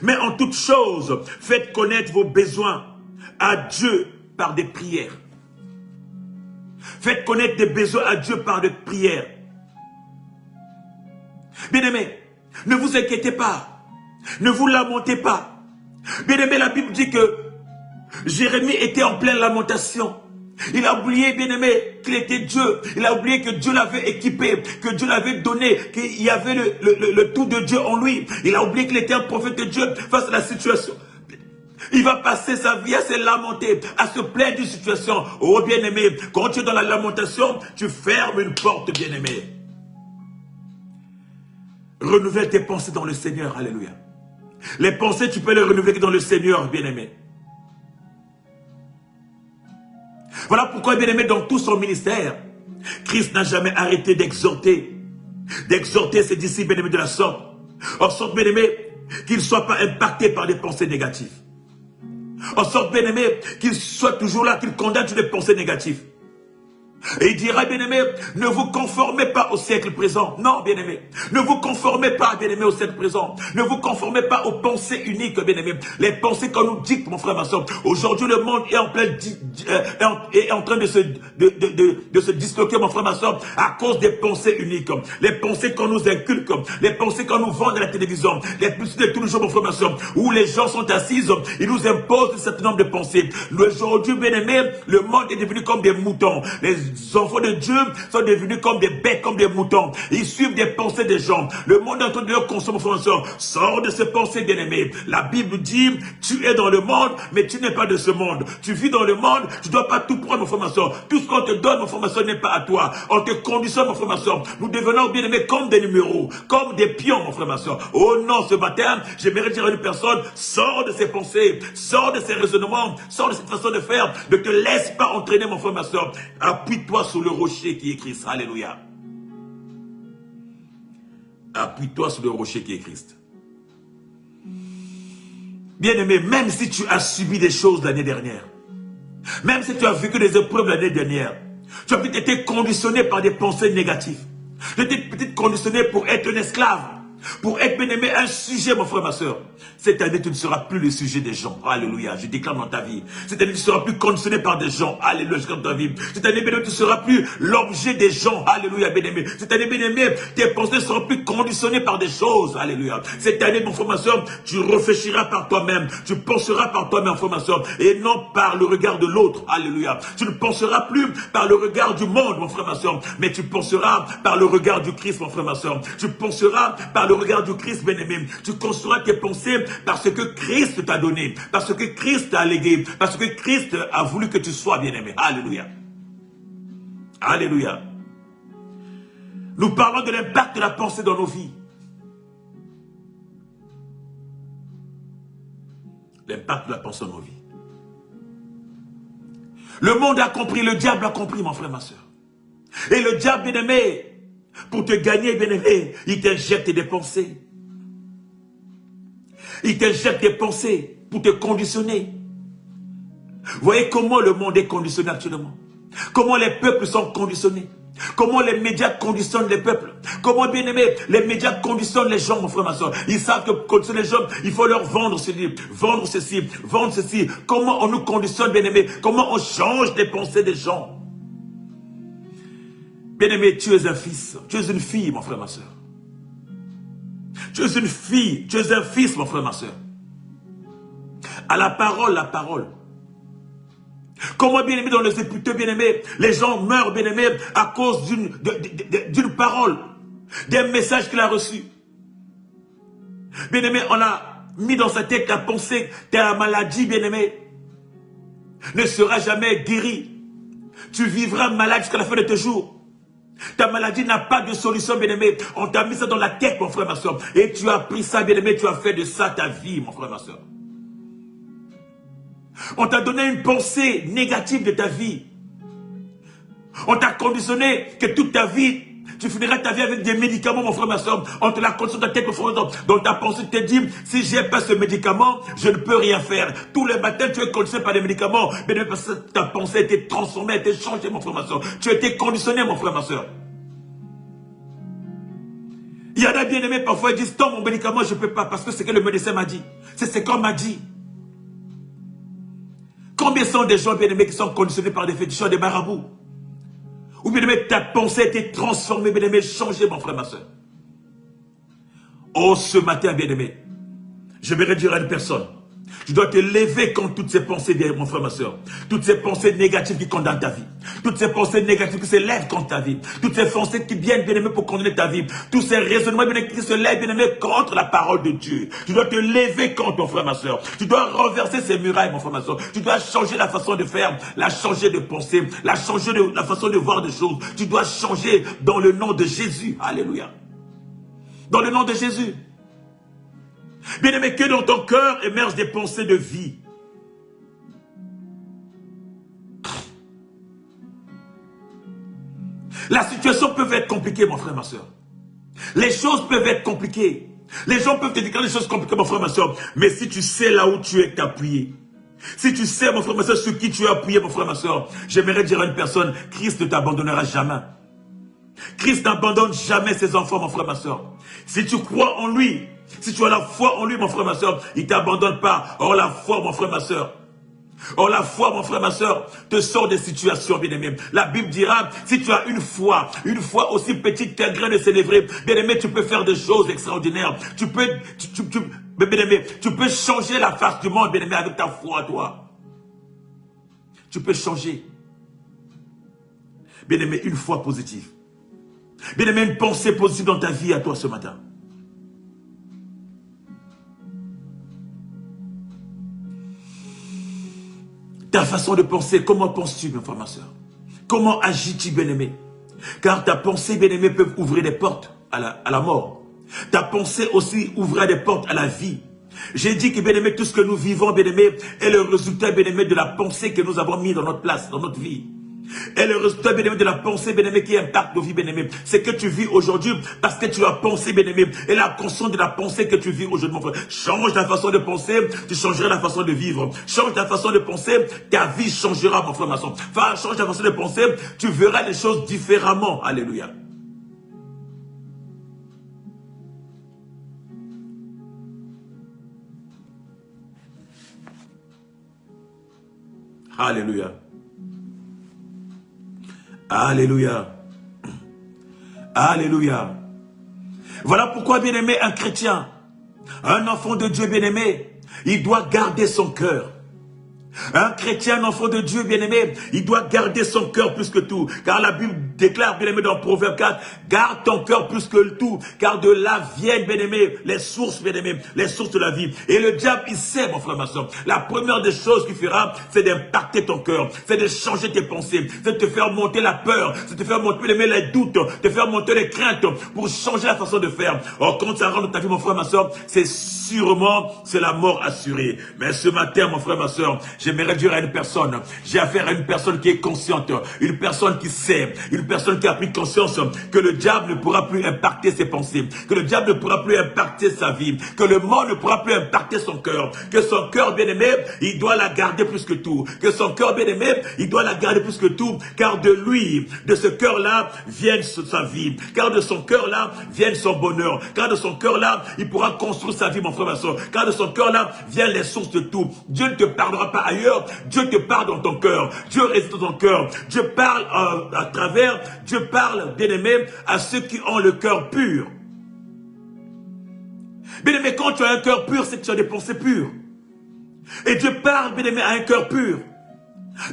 Mais en toute chose, faites connaître vos besoins à Dieu par des prières. Faites connaître des besoins à Dieu par des prières. Bien-aimés, ne vous inquiétez pas. Ne vous lamentez pas. Bien-aimés, la Bible dit que Jérémie était en pleine lamentation. Il a oublié, bien-aimé, qu'il était Dieu. Il a oublié que Dieu l'avait équipé, que Dieu l'avait donné, qu'il y avait le tout de Dieu en lui. Il a oublié qu'il était un prophète de Dieu face à la situation. Il va passer sa vie à se lamenter, à se plaindre d'une situation. Oh, bien-aimé, quand tu es dans la lamentation, tu fermes une porte, bien-aimé. Renouvelle tes pensées dans le Seigneur, alléluia. Les pensées, tu peux les renouveler dans le Seigneur, bien-aimé. Voilà pourquoi, bien-aimé, dans tout son ministère, Christ n'a jamais arrêté d'exhorter ses disciples, bien-aimés, de la sorte. En sorte, bien-aimé, qu'ils ne soient pas impactés par des pensées négatives. En sorte, bien-aimé, qu'ils soient toujours là, qu'ils condamnent toutes les pensées négatives. Et il dira, bien-aimé, ne vous conformez pas au siècle présent. Non, bien-aimé. Ne vous conformez pas, bien-aimé, au siècle présent. Ne vous conformez pas aux pensées uniques, bien-aimé. Les pensées qu'on nous dicte, mon frère, ma soeur. Aujourd'hui, le monde est en plein, est en train de se disloquer, mon frère, ma soeur, à cause des pensées uniques. Les pensées qu'on nous inculque, les pensées qu'on nous vend à la télévision, les pensées de tous les jours, mon frère, ma soeur, où les gens sont assis, ils nous imposent un certain nombre de pensées. Aujourd'hui, bien-aimé, le monde est devenu comme des moutons. Les enfants de Dieu sont devenus comme des bêtes, comme des moutons. Ils suivent des pensées des gens. Le monde est en train de leur consommer, frère, sors de ces pensées, bien-aimés. La Bible dit, tu es dans le monde, mais tu n'es pas de ce monde. Tu vis dans le monde, tu ne dois pas tout prendre, mon frère, ma soeur. Tout ce qu'on te donne, mon frère, ma soeur, n'est pas à toi. On te conditionne, mon frère, ma soeur. Nous devenons, bien-aimés, comme des numéros, comme des pions, mon frère, ma soeur. Oh non, ce matin, j'aimerais dire à une personne, sors de ces pensées, sors de ces raisonnements, sors de cette façon de faire. Ne te laisse pas entraîner, mon frère, ma soeur. Appuie-toi sur le rocher qui est Christ. Alléluia. Appuie-toi sur le rocher qui est Christ. Bien-aimé, même si tu as subi des choses l'année dernière, même si tu as vécu des épreuves l'année dernière, tu as peut-être été conditionné par des pensées négatives. Tu as été peut-être conditionné pour être un esclave, pour être, bien-aimé, un sujet, mon frère, ma soeur. Cette année, tu ne seras plus le sujet des gens. Alléluia. Je déclare dans ta vie. Cette année, tu ne seras plus conditionné par des gens. Alléluia. Je déclare dans ta vie. Cette année, bien-aimé, tu ne seras plus l'objet des gens. Alléluia, bien-aimé. Cette année, bien-aimé, tes pensées ne seront plus conditionnées par des choses. Alléluia. Cette année, mon frère, ma soeur, tu réfléchiras par toi-même. Tu penseras par toi-même, mon frère, ma soeur, et non par le regard de l'autre. Alléluia. Tu ne penseras plus par le regard du monde, mon frère, ma soeur, mais tu penseras par le regard du Christ, mon frère, ma soeur. Tu penseras par le regard du Christ, bien-aimé. Tu construiras tes pensées parce que Christ t'a donné, parce que Christ t'a légué, parce que Christ a voulu que tu sois, bien-aimé. Alléluia. Alléluia. Nous parlons de l'impact de la pensée dans nos vies. L'impact de la pensée dans nos vies. Le monde a compris, le diable a compris, mon frère, ma soeur. Et le diable, bien-aimé, pour te gagner, bien-aimé, il t'injecte des pensées. Il t'injecte des pensées pour te conditionner. Vous voyez comment le monde est conditionné actuellement. Comment les peuples sont conditionnés. Comment les médias conditionnent les peuples. Comment, bien aimé, les médias conditionnent les gens, mon frère, ma soeur. Ils savent que conditionner les gens, il faut leur vendre ceci, vendre ceci, vendre ceci. Comment on nous conditionne, bien aimé. Comment on change les pensées des gens. Bien aimé, tu es un fils, tu es une fille, mon frère, ma soeur. Tu es une fille, tu es un fils, mon frère, ma soeur. À la parole, la parole. Comment, bien-aimé, dans les épiteux, bien-aimé, les gens meurent, bien-aimé, à cause d'une parole, d'un message qu'il a reçu. Bien-aimé, on a mis dans sa tête la pensée, ta maladie, bien-aimé, ne sera jamais guérie. Tu vivras malade jusqu'à la fin de tes jours. Ta maladie n'a pas de solution, bien-aimé. On t'a mis ça dans la tête, mon frère, ma soeur. Et tu as pris ça, bien-aimé, tu as fait de ça ta vie, mon frère, ma soeur. On t'a donné une pensée négative de ta vie. On t'a conditionné que toute ta vie, tu finiras ta vie avec des médicaments, mon frère, ma soeur. On te l'a conditionné dans ta tête, mon frère, dans ta pensée, tu te dis, si je n'ai pas ce médicament, je ne peux rien faire. Tous les matins, tu es conditionné par des médicaments. Mais parce que ta pensée a été transformée, a été changée, mon frère, ma soeur. Tu as été conditionné, mon frère, ma soeur. Il y en a bien aimés, parfois, ils disent, tant mon médicament, je ne peux pas, parce que c'est ce que le médecin m'a dit. C'est ce qu'on m'a dit. Combien sont des gens bien-aimés qui sont conditionnés par des féticheurs, des marabouts? Ou bien-aimé, ta pensée a été transformée, bien-aimé, changée, mon frère, ma soeur. Oh, ce matin, bien-aimé, je vais dire à une personne, tu dois te lever contre toutes ces pensées, mon frère, ma soeur. Toutes ces pensées négatives qui condamnent ta vie. Toutes ces pensées négatives qui se lèvent contre ta vie. Toutes ces pensées qui viennent, bien-aimé, pour condamner ta vie. Tous ces raisonnements, bien-aimé, qui se lèvent, bien-aimé, contre la parole de Dieu. Tu dois te lever contre, mon frère, ma soeur. Tu dois renverser ces murailles, mon frère, ma soeur. Tu dois changer la façon de faire, la changer de penser, la changer de la façon de voir des choses. Tu dois changer dans le nom de Jésus. Alléluia. Dans le nom de Jésus. Bien-aimé, que dans ton cœur émergent des pensées de vie. La situation peut être compliquée, mon frère, ma soeur. Les choses peuvent être compliquées. Les gens peuvent te dire des choses compliquées, mon frère, ma soeur. Mais si tu sais là où tu es appuyé, si tu sais, mon frère, ma soeur, sur qui tu es appuyé, mon frère, ma soeur, j'aimerais dire à une personne, Christ ne t'abandonnera jamais. Christ n'abandonne jamais ses enfants, mon frère, ma soeur. Si tu crois en lui, si tu as la foi en lui, mon frère, ma soeur, il ne t'abandonne pas. Or, la foi, mon frère, ma soeur. Or, la foi, mon frère, ma soeur, te sort des situations, bien-aimé. La Bible dira, si tu as une foi aussi petite qu'un grain de sénévré, bien-aimé, tu peux faire des choses extraordinaires. Bien-aimé, tu peux changer la face du monde, bien-aimé, avec ta foi, toi. Tu peux changer. Bien-aimé, une foi positive. Bien-aimé, une pensée positive dans ta vie à toi ce matin. Ta façon de penser, comment penses-tu, mon frère, ma soeur? Comment agis-tu, bien-aimé? Car ta pensée, bien-aimé, peut ouvrir des portes à la mort. Ta pensée aussi ouvrira des portes à la vie. J'ai dit que, bien-aimé, tout ce que nous vivons, bien-aimé, est le résultat, bien-aimé, de la pensée que nous avons mis dans notre place, dans notre vie. Et le résultat, bien-aimé, de la pensée, bien-aimé, qui impacte nos vies, bien-aimé, c'est que tu vis aujourd'hui parce que tu as pensé, bien-aimé. Et la conscience de la pensée que tu vis aujourd'hui, mon frère. Change ta façon de penser, tu changeras la façon de vivre. Change ta façon de penser, ta vie changera, mon frère, ma soeur. Enfin, change ta façon de penser, tu verras les choses différemment. Alléluia. Alléluia. Alléluia. Alléluia. Voilà pourquoi, bien-aimé, un chrétien, un enfant de Dieu, bien-aimé, il doit garder son cœur. Un chrétien, un enfant de Dieu, bien-aimé, il doit garder son cœur plus que tout. Car la Bible déclare, bien-aimé, dans Proverbe 4, garde ton cœur plus que tout. Car de là viennent, bien-aimé, les sources, bien-aimé, les sources de la vie. Et le diable, il sait, mon frère, ma soeur. La première des choses qu'il fera, c'est d'impacter ton cœur. C'est de changer tes pensées. C'est de te faire monter la peur. C'est de te faire monter, bien-aimé, les doutes. De te faire monter les craintes pour changer la façon de faire. Or, quand ça rentre dans ta vie, mon frère, ma soeur, c'est sûrement, c'est la mort assurée. Mais ce matin, mon frère, ma soeur, j'aimerais dire à une personne, j'ai affaire à une personne qui est consciente, une personne qui sait, une personne qui a pris conscience que le diable ne pourra plus impacter ses pensées, que le diable ne pourra plus impacter sa vie, que le monde ne pourra plus impacter son cœur, que son cœur bien-aimé, il doit la garder plus que tout, que son cœur bien-aimé, il doit la garder plus que tout, car de lui, de ce cœur-là, vient sa vie, car de son cœur-là, vient son bonheur, car de son cœur-là, il pourra construire sa vie, mon frère, ma soeur, car de son cœur-là, viennent les sources de tout. Dieu ne te parlera pas ailleurs, Dieu te parle dans ton cœur, Dieu réside dans ton cœur, Dieu parle à travers, Dieu parle, bien-aimé, à ceux qui ont le cœur pur. Bien-aimé, quand tu as un cœur pur, c'est que tu as des pensées pures. Et Dieu parle, bien-aimé, à un cœur pur.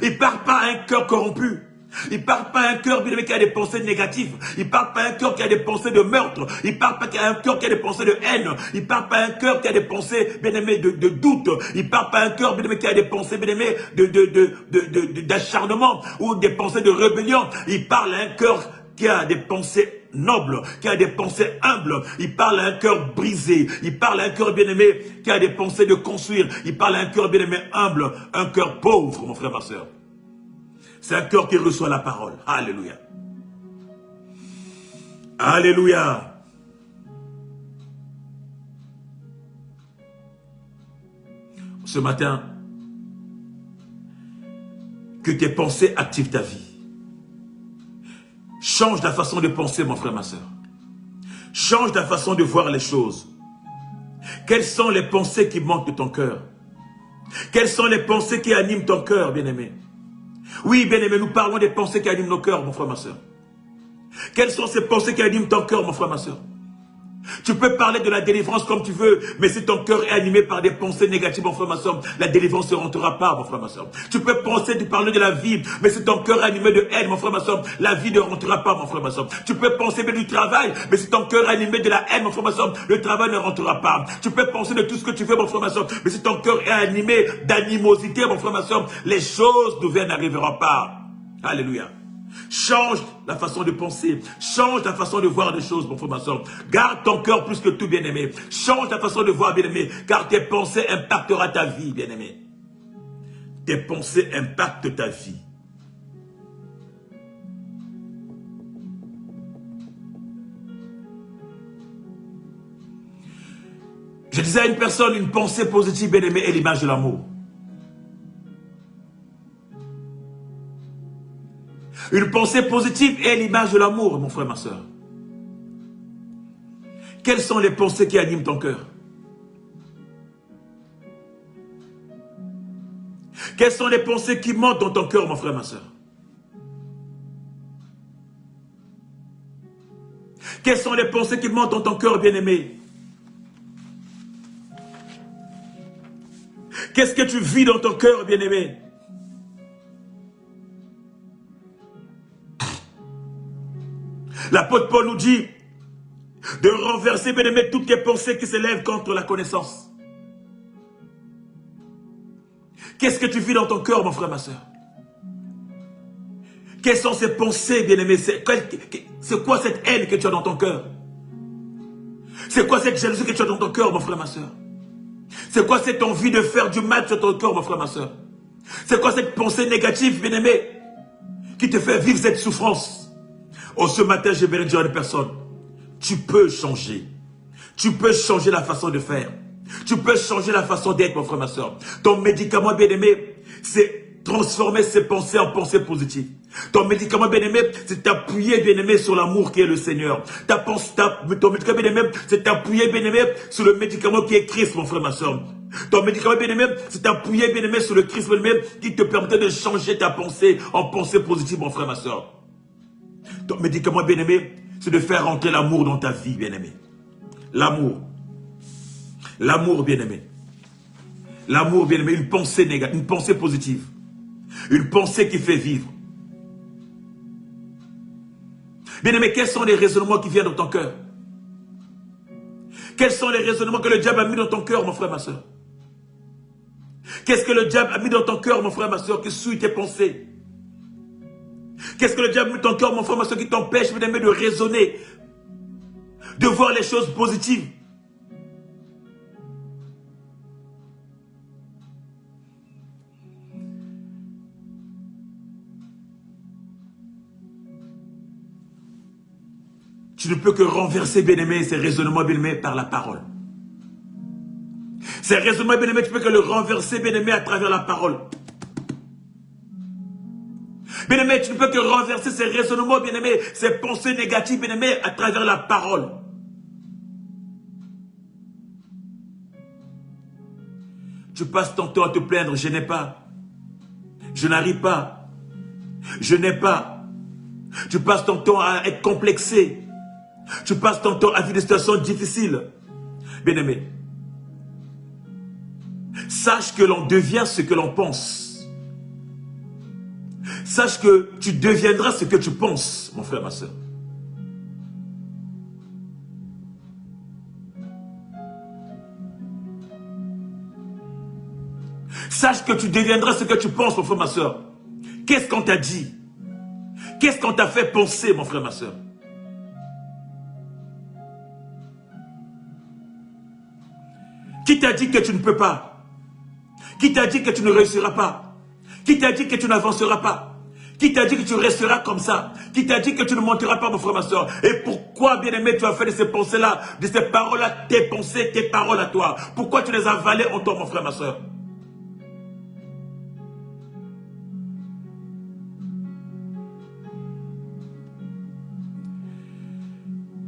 Il ne parle pas à un cœur corrompu. Il ne parle pas à un cœur, bien-aimé, qui a des pensées négatives. Il ne parle pas à un cœur qui a des pensées de meurtre. Il ne parle pas à un cœur qui a des pensées de haine. Il ne parle pas à un cœur qui a des pensées, bien-aimé, de doute. Il ne parle pas à un cœur, bien-aimé, qui a des pensées, bien-aimé, d'acharnement ou des pensées de rébellion. Il parle à un cœur qui a des pensées nobles, qui a des pensées humbles. Il parle à un cœur brisé. Il parle à un cœur bien-aimé qui a des pensées de construire. Il parle à un cœur bien-aimé humble, un cœur pauvre, mon frère, ma soeur. C'est un cœur qui reçoit la parole. Alléluia. Alléluia. Ce matin, que tes pensées activent ta vie. Change ta façon de penser, mon frère, ma soeur. Change ta façon de voir les choses. Quelles sont les pensées qui manquent de ton cœur? Quelles sont les pensées qui animent ton cœur, bien-aimé? Oui, bien-aimé, nous parlons des pensées qui animent nos cœurs, mon frère, ma soeur. Quelles sont ces pensées qui animent ton cœur, mon frère, ma soeur? Tu peux parler de la délivrance comme tu veux, mais si ton cœur est animé par des pensées négatives, mon frère, ma soeur, la délivrance ne rentrera pas, mon frère, ma soeur. Tu peux parler de la vie, mais si ton cœur est animé de haine, mon frère, ma soeur, la vie ne rentrera pas, mon frère, ma soeur. Tu peux penser bien du travail, mais si ton cœur est animé de la haine, mon frère, ma soeur, le travail ne rentrera pas. Tu peux penser de tout ce que tu veux, mon frère, ma soeur, mais si ton cœur est animé d'animosité, mon frère, ma soeur, les choses nouvelles n'arriveront pas. Alléluia. Change la façon de penser. Change la façon de voir les choses, mon frère, ma soeur. Garde ton cœur plus que tout, bien-aimé. Change ta façon de voir, bien-aimé. Car tes pensées impacteront ta vie, bien-aimé. Tes pensées impactent ta vie. Je disais à une personne, une pensée positive, bien-aimé, est l'image de l'amour. Une pensée positive est l'image de l'amour, mon frère, ma soeur. Quelles sont les pensées qui animent ton cœur? Quelles sont les pensées qui montent dans ton cœur, mon frère, ma soeur? Quelles sont les pensées qui montent dans ton cœur, bien-aimé? Qu'est-ce que tu vis dans ton cœur, bien-aimé? L'apôtre Paul nous dit de renverser, bien-aimé, toutes les pensées qui s'élèvent contre la connaissance. Qu'est-ce que tu vis dans ton cœur, mon frère, ma soeur? Quelles sont ces pensées, bien-aimé? C'est quoi cette haine que tu as dans ton cœur? C'est quoi cette jalousie que tu as dans ton cœur, mon frère, ma soeur? C'est quoi cette envie de faire du mal sur ton cœur, mon frère, ma soeur? C'est quoi cette pensée négative, bien-aimé, qui te fait vivre cette souffrance? Oh, ce matin, je vais dire à une personne, tu peux changer. Tu peux changer la façon de faire. Tu peux changer la façon d'être, mon frère, ma soeur. Ton médicament, bien-aimé, c'est transformer ses pensées en pensées positives. Ton médicament, bien-aimé, c'est t'appuyer, bien-aimé, sur l'amour qui est le Seigneur. Ton médicament, bien-aimé, c'est t'appuyer, bien-aimé, sur le médicament qui est Christ, mon frère, ma soeur. Ton médicament, bien-aimé, c'est t'appuyer, bien-aimé, sur le Christ, bien-aimé, qui te permet de changer ta pensée en pensée positive, mon frère, ma soeur. Ton médicament, bien-aimé, c'est de faire rentrer l'amour dans ta vie, bien-aimé. L'amour. L'amour, bien-aimé. L'amour, bien-aimé, une pensée négative, une pensée positive. Une pensée qui fait vivre. Bien-aimé, quels sont les raisonnements qui viennent dans ton cœur? Quels sont les raisonnements que le diable a mis dans ton cœur, mon frère, ma soeur? Qu'est-ce que le diable a mis dans ton cœur, mon frère, ma soeur, qui suit tes pensées? Qu'est-ce que le diable a mis dans ton cœur, mon frère, ma soeur, qui t'empêche, bien-aimé, de raisonner, de voir les choses positives? Tu ne peux que renverser, bien-aimé, ces raisonnements, bien-aimé, par la parole. Ces raisonnements, bien-aimé, tu peux que le renverser, bien-aimé, à travers la parole. Bien-aimé, tu ne peux que renverser ces raisonnements, bien-aimé, ces pensées négatives, bien-aimé, à travers la parole. Tu passes ton temps à te plaindre, je n'ai pas. Je n'arrive pas. Je n'ai pas. Tu passes ton temps à être complexé. Tu passes ton temps à vivre des situations difficiles. Bien-aimé, sache que l'on devient ce que l'on pense. Sache que tu deviendras ce que tu penses, mon frère, ma soeur. Sache que tu deviendras ce que tu penses, mon frère, ma soeur. Qu'est-ce qu'on t'a dit? Qu'est-ce qu'on t'a fait penser, mon frère, ma soeur? Qui t'a dit que tu ne peux pas? Qui t'a dit que tu ne réussiras pas? Qui t'a dit que tu n'avanceras pas? Qui t'a dit que tu resteras comme ça? Qui t'a dit que tu ne monteras pas, mon frère, ma soeur? Et pourquoi, bien-aimé, tu as fait de ces pensées-là, de ces paroles-là, tes pensées, tes paroles à toi? Pourquoi tu les as avalées en toi, mon frère, ma soeur?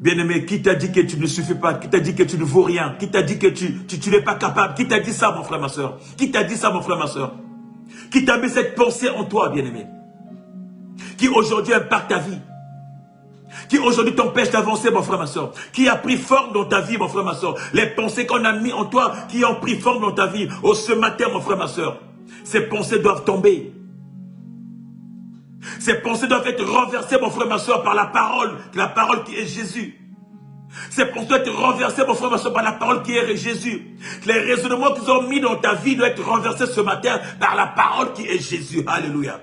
Bien-aimé, qui t'a dit que tu ne suffis pas? Qui t'a dit que tu ne vaux rien? Qui t'a dit que tu n'es pas capable? Qui t'a dit ça, mon frère, ma soeur? Qui t'a dit ça, mon frère, ma soeur? Qui t'a mis cette pensée en toi, bien-aimé? Qui aujourd'hui impacte ta vie? Qui aujourd'hui t'empêche d'avancer, mon frère, ma soeur? Qui a pris forme dans ta vie, mon frère, ma soeur? Les pensées qu'on a mis en toi, qui ont pris forme dans ta vie. Oh, ce matin, mon frère, ma soeur, ces pensées doivent tomber. Ces pensées doivent être renversées, mon frère, ma soeur, par la parole qui est Jésus. Ces pensées doivent être renversées, mon frère, ma soeur, par la parole qui est Jésus. Les raisonnements qu'ils ont mis dans ta vie doivent être renversés ce matin par la parole qui est Jésus. Alléluia.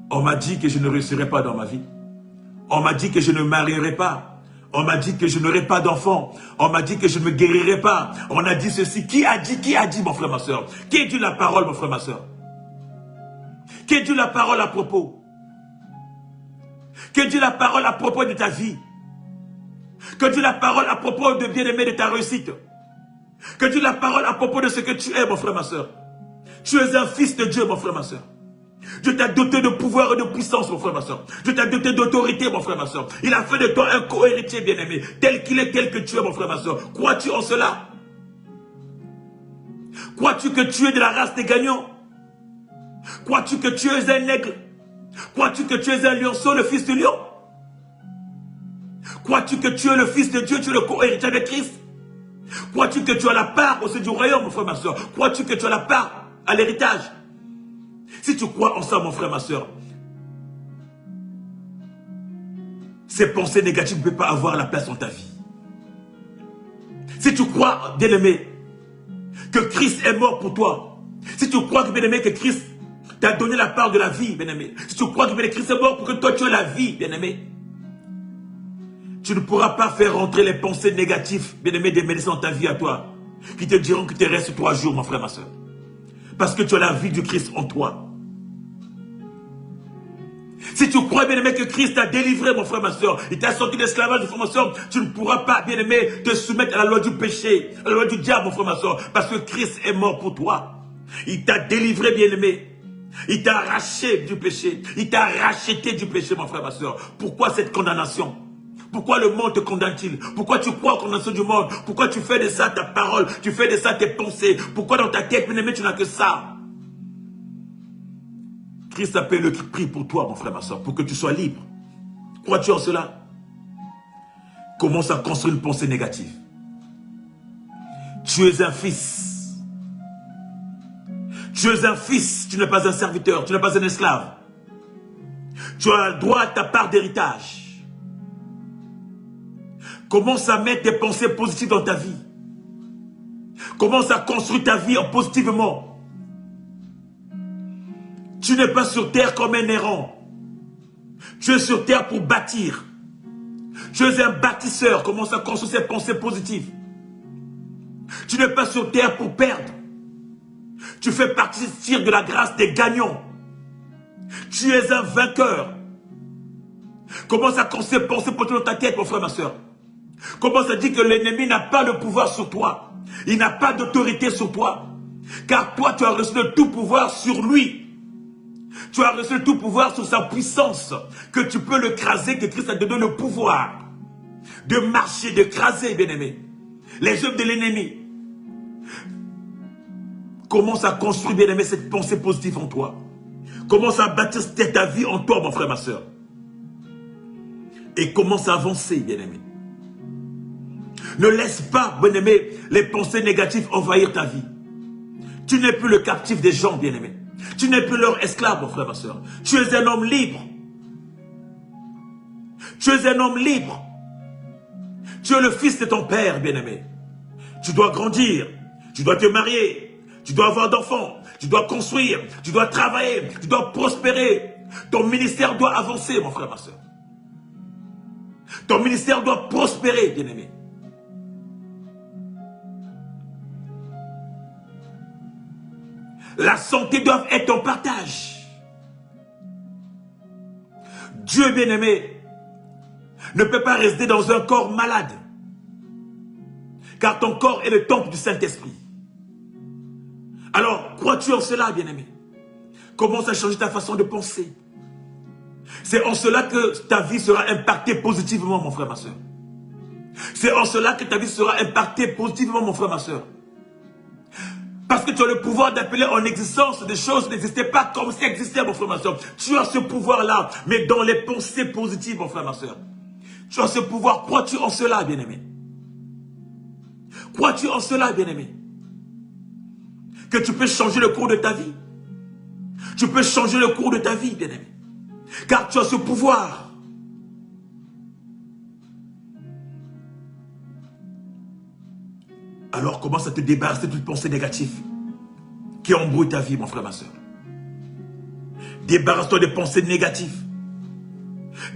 On m'a dit que je ne réussirais pas dans ma vie. On m'a dit que je ne marierai pas. On m'a dit que je n'aurai pas d'enfant. On m'a dit que je ne me guérirai pas. On a dit ceci. Qui a dit, mon frère, ma soeur? Qui a dit la parole, mon frère, ma soeur? Qui a dit la parole à propos? Qui a dit la parole à propos de ta vie? Que dit la parole à propos de bien-aimé de ta réussite? Que dit la parole à propos de ce que tu es, mon frère, ma soeur? Tu es un fils de Dieu, mon frère, ma soeur. Dieu t'a doté de pouvoir et de puissance, mon frère, ma soeur. Dieu t'a doté d'autorité, mon frère, ma soeur. Il a fait de toi un co-héritier bien-aimé. Tel qu'il est, tel que tu es, mon frère, ma soeur. Crois-tu en cela? Crois-tu que tu es de la race des gagnants? Crois-tu que tu es un aigle? Crois-tu que tu es un lionceau, le fils de lion? Crois-tu que tu es le fils de Dieu, tu es le co-héritier de Christ? Crois-tu que tu as la part au sein du royaume, mon frère, ma soeur? Crois-tu que tu as la part à l'héritage? Si tu crois en ça, mon frère, ma soeur, ces pensées négatives ne peuvent pas avoir la place dans ta vie. Si tu crois, bien-aimé, que Christ est mort pour toi, si tu crois, bien-aimé, que Christ t'a donné la part de la vie, bien-aimé, si tu crois que Christ est mort pour que toi tu aies la vie, bien-aimé, tu ne pourras pas faire rentrer les pensées négatives, bien-aimé, des médecins dans ta vie à toi, qui te diront que tu restes 3 jours, mon frère, ma soeur. Parce que tu as la vie du Christ en toi. Si tu crois, bien-aimé, que Christ t'a délivré, mon frère, ma soeur, il t'a sorti de l'esclavage, mon frère, ma soeur, tu ne pourras pas, bien-aimé, te soumettre à la loi du péché, à la loi du diable, mon frère, ma soeur, parce que Christ est mort pour toi. Il t'a délivré, bien-aimé. Il t'a arraché du péché. Il t'a racheté du péché, mon frère, ma soeur. Pourquoi cette condamnation? Pourquoi le monde te condamne-t-il? Pourquoi tu crois aux condamnations du monde? Pourquoi tu fais de ça ta parole? Tu fais de ça tes pensées? Pourquoi dans ta tête, bien-aimé, tu n'as que ça? Christ a payé le prix pour toi, mon frère, ma soeur, pour que tu sois libre. Crois-tu en cela? Commence à construire une pensée négative. Tu es un fils. Tu es un fils, tu n'es pas un serviteur, tu n'es pas un esclave. Tu as le droit à ta part d'héritage. Commence à mettre des pensées positives dans ta vie. Commence à construire ta vie en positivement. Tu n'es pas sur terre comme un errant. Tu es sur terre pour bâtir. Tu es un bâtisseur. Commence à construire ces pensées positives. Tu n'es pas sur terre pour perdre. Tu fais partie de la grâce des gagnants. Tu es un vainqueur. Commence à penser pour dans ta tête, mon frère, ma soeur. Commence à dire que l'ennemi n'a pas le pouvoir sur toi. Il n'a pas d'autorité sur toi. Car toi, tu as reçu le tout pouvoir sur lui. Tu as reçu le tout pouvoir sur sa puissance. Que tu peux le craser, que Christ a donné le pouvoir de marcher, de craser, bien-aimé, les œuvres de l'ennemi. Commence à construire, bien-aimé, cette pensée positive en toi. Commence à bâtir ta vie en toi, mon frère, ma soeur. Et commence à avancer, bien-aimé. Ne laisse pas, bien-aimé, les pensées négatives envahir ta vie. Tu n'es plus le captif des gens, bien-aimé. Tu n'es plus leur esclave, mon frère, ma soeur. Tu es un homme libre. Tu es un homme libre. Tu es le fils de ton père, bien-aimé. Tu dois grandir. Tu dois te marier. Tu dois avoir d'enfants. Tu dois construire. Tu dois travailler. Tu dois prospérer. Ton ministère doit avancer, mon frère, ma soeur. Ton ministère doit prospérer, bien-aimé. La santé doit être ton partage. Dieu, bien-aimé, ne peut pas rester dans un corps malade. Car ton corps est le temple du Saint-Esprit. Alors, crois-tu en cela, bien-aimé? Commence à changer ta façon de penser. C'est en cela que ta vie sera impactée positivement, mon frère, ma soeur. C'est en cela que ta vie sera impactée positivement, mon frère, ma soeur. Parce que tu as le pouvoir d'appeler en existence des choses qui n'existaient pas comme si elles existaient, mon frère, ma soeur. Tu as ce pouvoir-là, mais dans les pensées positives, mon frère, ma soeur. Tu as ce pouvoir. Crois-tu en cela, bien-aimé? Crois-tu en cela, bien-aimé? Que tu peux changer le cours de ta vie. Tu peux changer le cours de ta vie, bien-aimé. Car tu as ce pouvoir. Alors commence à te débarrasser de toute pensée négative qui embrouille ta vie, mon frère, ma soeur. Débarrasse-toi des pensées négatives.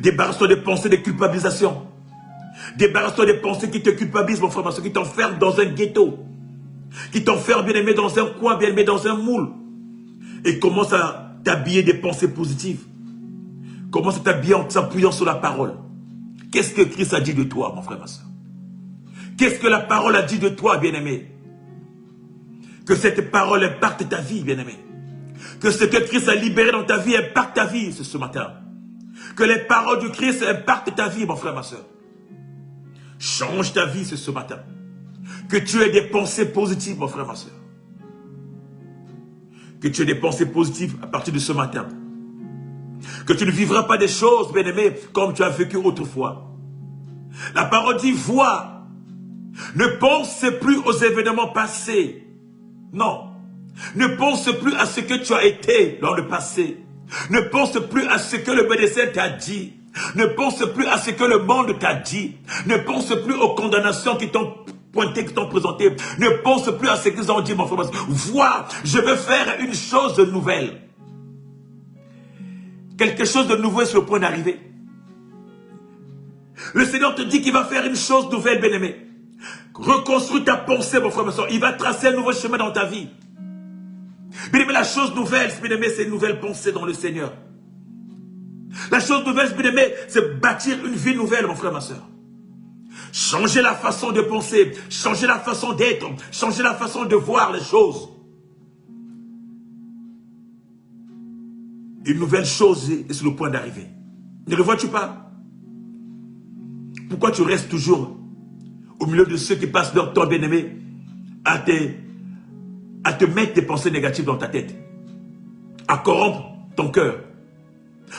Débarrasse-toi des pensées de culpabilisation. Débarrasse-toi des pensées qui te culpabilisent, mon frère, ma soeur, qui t'enferment dans un ghetto. Qui t'enferment, bien-aimé, dans un coin, bien-aimé, dans un moule. Et commence à t'habiller des pensées positives. Commence à t'habiller en s'appuyant sur la parole. Qu'est-ce que Christ a dit de toi, mon frère, ma soeur? Qu'est-ce que la parole a dit de toi, bien-aimé? Que cette parole impacte ta vie, bien-aimé. Que ce que Christ a libéré dans ta vie impacte ta vie ce matin. Que les paroles du Christ impactent ta vie, mon frère, ma soeur. Change ta vie ce matin. Que tu aies des pensées positives, mon frère, ma soeur. Que tu aies des pensées positives à partir de ce matin. Que tu ne vivras pas des choses, bien-aimé, comme tu as vécu autrefois. La parole dit, vois. Ne pense plus aux événements passés. Non. Ne pense plus à ce que tu as été dans le passé. Ne pense plus à ce que le médecin t'a dit. Ne pense plus à ce que le monde t'a dit. Ne pense plus aux condamnations qui t'ont pointé, qui t'ont présenté. Ne pense plus à ce qu'ils ont dit, mon frère. Vois, je veux faire une chose nouvelle. Quelque chose de nouveau est sur le point d'arriver. Le Seigneur te dit qu'il va faire une chose nouvelle, bien-aimé. Reconstruis ta pensée, mon frère, ma soeur. Il va tracer un nouveau chemin dans ta vie. Bien-aimé, la chose nouvelle, bien-aimé, c'est une nouvelle pensée dans le Seigneur. La chose nouvelle, bien-aimé, c'est bâtir une vie nouvelle, mon frère, ma soeur. Changer la façon de penser, changer la façon d'être, changer la façon de voir les choses. Une nouvelle chose est sur le point d'arriver. Ne le vois-tu pas? Pourquoi tu restes toujours au milieu de ceux qui passent leur temps, bien-aimé, à te mettre des pensées négatives dans ta tête, à corrompre ton cœur?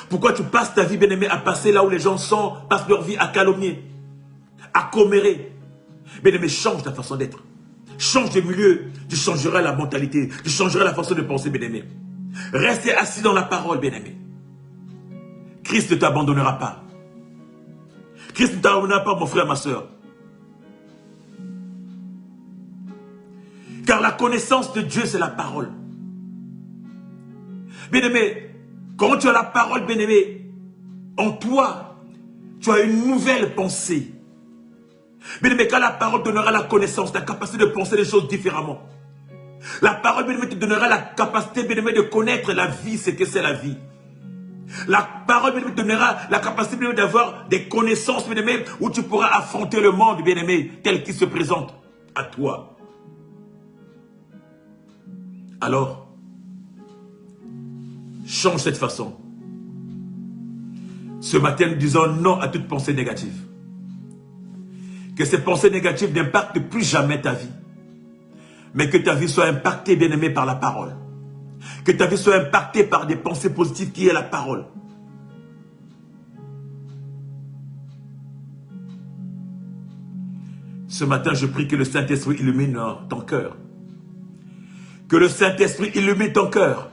Pourquoi tu passes ta vie, bien-aimé, à passer là où les gens sont, passent leur vie à calomnier, à commérer? Bien-aimé, change ta façon d'être. Change de milieu, tu changeras la mentalité, tu changeras la façon de penser, bien-aimé. Restez assis dans la parole, bien-aimé. Christ ne t'abandonnera pas. Christ ne t'abandonnera pas, mon frère, ma soeur. Car la connaissance de Dieu, c'est la parole. Bien-aimé, quand tu as la parole, bien-aimé, en toi, tu as une nouvelle pensée. Bien-aimé, quand la parole donnera la connaissance, la capacité de penser les choses différemment. La parole, bien-aimé, te donnera la capacité, bien-aimé, de connaître la vie, ce que c'est la vie. La parole, bien-aimé, te donnera la capacité, bien-aimé, d'avoir des connaissances, bien-aimé, où tu pourras affronter le monde, bien-aimé, tel qu'il se présente à toi. Alors, change cette façon. Ce matin, nous disons non à toute pensée négative. Que ces pensées négatives n'impactent plus jamais ta vie. Mais que ta vie soit impactée, bien-aimé, par la parole. Que ta vie soit impactée par des pensées positives qui est la parole. Ce matin, je prie que le Saint-Esprit illumine ton cœur. Que le Saint-Esprit illumine ton cœur.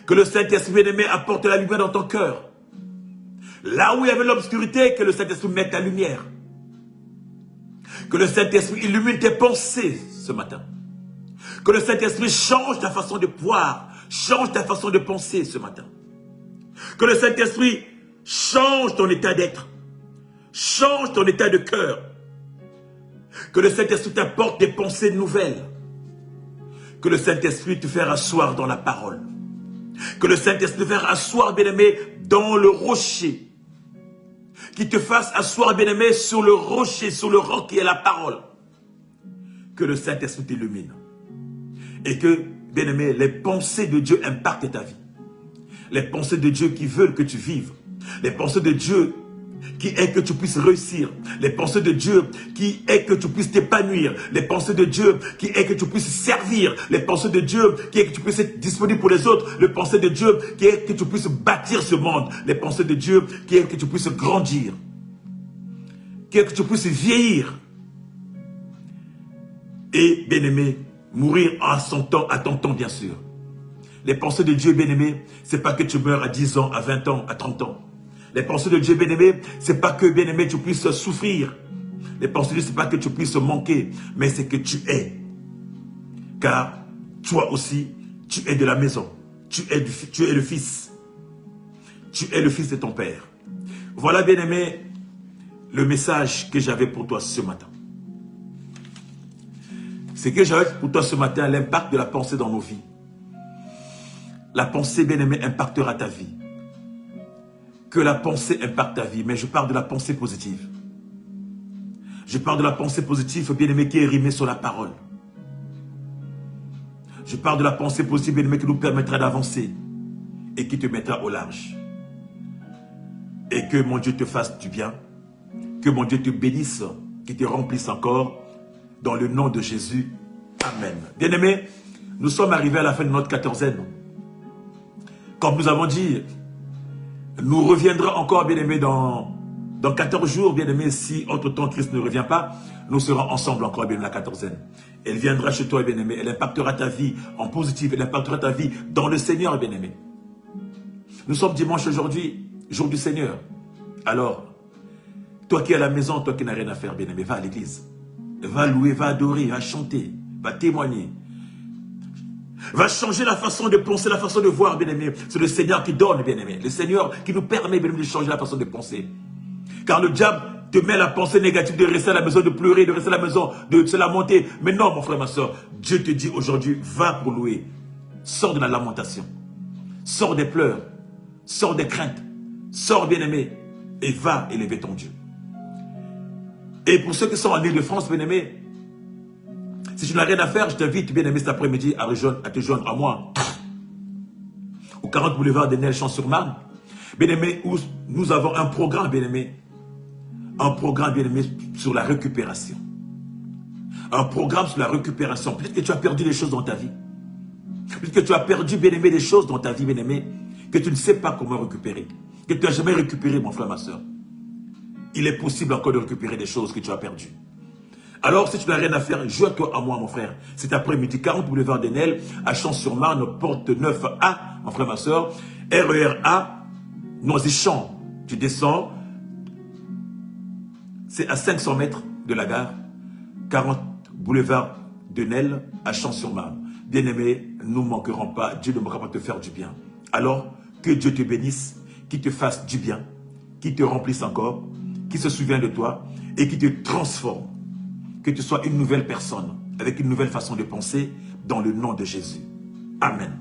Que le Saint-Esprit, bien-aimé, apporte la lumière dans ton cœur. Là où il y avait l'obscurité, que le Saint-Esprit mette la lumière. Que le Saint-Esprit illumine tes pensées ce matin. Que le Saint-Esprit change ta façon de voir, change ta façon de penser ce matin. Que le Saint-Esprit change ton état d'être, change ton état de cœur. Que le Saint-Esprit t'apporte des pensées nouvelles. Que le Saint-Esprit te fasse asseoir dans la parole. Que le Saint-Esprit te fasse asseoir, bien-aimé, dans le rocher. Qu'il te fasse asseoir, bien-aimé, sur le rocher, sur le roc qui est la parole. Que le Saint-Esprit t'illumine. Et que, bien-aimé, les pensées de Dieu impactent ta vie. Les pensées de Dieu qui veulent que tu vives. Les pensées de Dieu qui est que tu puisses réussir. Les pensées de Dieu qui est que tu puisses t'épanouir. Les pensées de Dieu qui est que tu puisses servir. Les pensées de Dieu qui est que tu puisses être disponible pour les autres. Les pensées de Dieu qui est que tu puisses bâtir ce monde. Les pensées de Dieu qui est que tu puisses grandir. Qui est que tu puisses vieillir. Et, bien-aimé, mourir à son temps, à ton temps, bien sûr. Les pensées de Dieu, bien-aimé, c'est pas que tu meurs à 10 ans, à 20 ans, à 30 ans. Les pensées de Dieu, bien-aimé, c'est pas que, bien-aimé, tu puisses souffrir. Les pensées de Dieu, c'est pas que tu puisses manquer, mais c'est que tu es. Car toi aussi, tu es de la maison. Tu es le fils. Tu es le fils de ton père. Voilà, bien-aimé, le message que j'avais pour toi ce matin. Ce que j'avais pour toi ce matin, l'impact de la pensée dans nos vies. La pensée, bien-aimé, impactera ta vie. Que la pensée impacte ta vie, mais je parle de la pensée positive. Je parle de la pensée positive, bien-aimé, qui est rimée sur la parole. Je parle de la pensée positive, bien-aimé, qui nous permettra d'avancer et qui te mettra au large. Et que mon Dieu te fasse du bien, que mon Dieu te bénisse, qu'il te remplisse encore, dans le nom de Jésus. Amen. Bien-aimé, nous sommes arrivés à la fin de notre quatorzaine. Comme nous avons dit, nous reviendrons encore, bien-aimé, dans 14 jours, bien-aimé, si entre-temps Christ ne revient pas, nous serons ensemble encore, bien-aimé, la quatorzaine. Elle viendra chez toi, bien-aimé, elle impactera ta vie en positif, elle impactera ta vie dans le Seigneur, bien-aimé. Nous sommes dimanche aujourd'hui, jour du Seigneur. Alors, toi qui es à la maison, toi qui n'as rien à faire, bien-aimé, va à l'église. Va louer, va adorer, va chanter, va témoigner. Va changer la façon de penser, la façon de voir, bien-aimé. C'est le Seigneur qui donne, bien-aimé. Le Seigneur qui nous permet, bien-aimé, de changer la façon de penser. Car le diable te met la pensée négative de rester à la maison, de pleurer, de rester à la maison, de se lamenter. Mais non, mon frère, ma soeur, Dieu te dit aujourd'hui, va pour louer. Sors de la lamentation. Sors des pleurs. Sors des craintes. Sors, bien-aimé, et va élever ton Dieu. Et pour ceux qui sont en Île-de-France, bien-aimé, si tu n'as rien à faire, je t'invite, bien-aimé, cet après-midi à te joindre à moi. Au 40 boulevard des Neiges, Champs-sur-Marne. Bien-aimé, où nous avons un programme, bien-aimé. Un programme, bien-aimé, sur la récupération. Un programme sur la récupération. Peut-être que tu as perdu des choses dans ta vie. Peut-être que tu as perdu, bien-aimé, des choses dans ta vie, bien-aimé, que tu ne sais pas comment récupérer. Que tu n'as jamais récupéré, mon frère, ma soeur. Il est possible encore de récupérer des choses que tu as perdues. Alors, si tu n'as rien à faire, joins-toi à moi, mon frère. Cet après-midi, 40 boulevard des Neiges, à Champs-sur-Marne, porte 9A, mon frère, ma soeur. RER-A, Noisy-Champs. Tu descends. C'est à 500 mètres de la gare. 40 boulevard des Neiges, à Champs-sur-Marne. Bien-aimé, nous ne manquerons pas. Dieu ne manquera pas de te faire du bien. Alors, que Dieu te bénisse, qu'il te fasse du bien, qu'il te remplisse encore, qu'il se souvienne de toi et qu'il te transforme. Que tu sois une nouvelle personne, avec une nouvelle façon de penser, dans le nom de Jésus. Amen.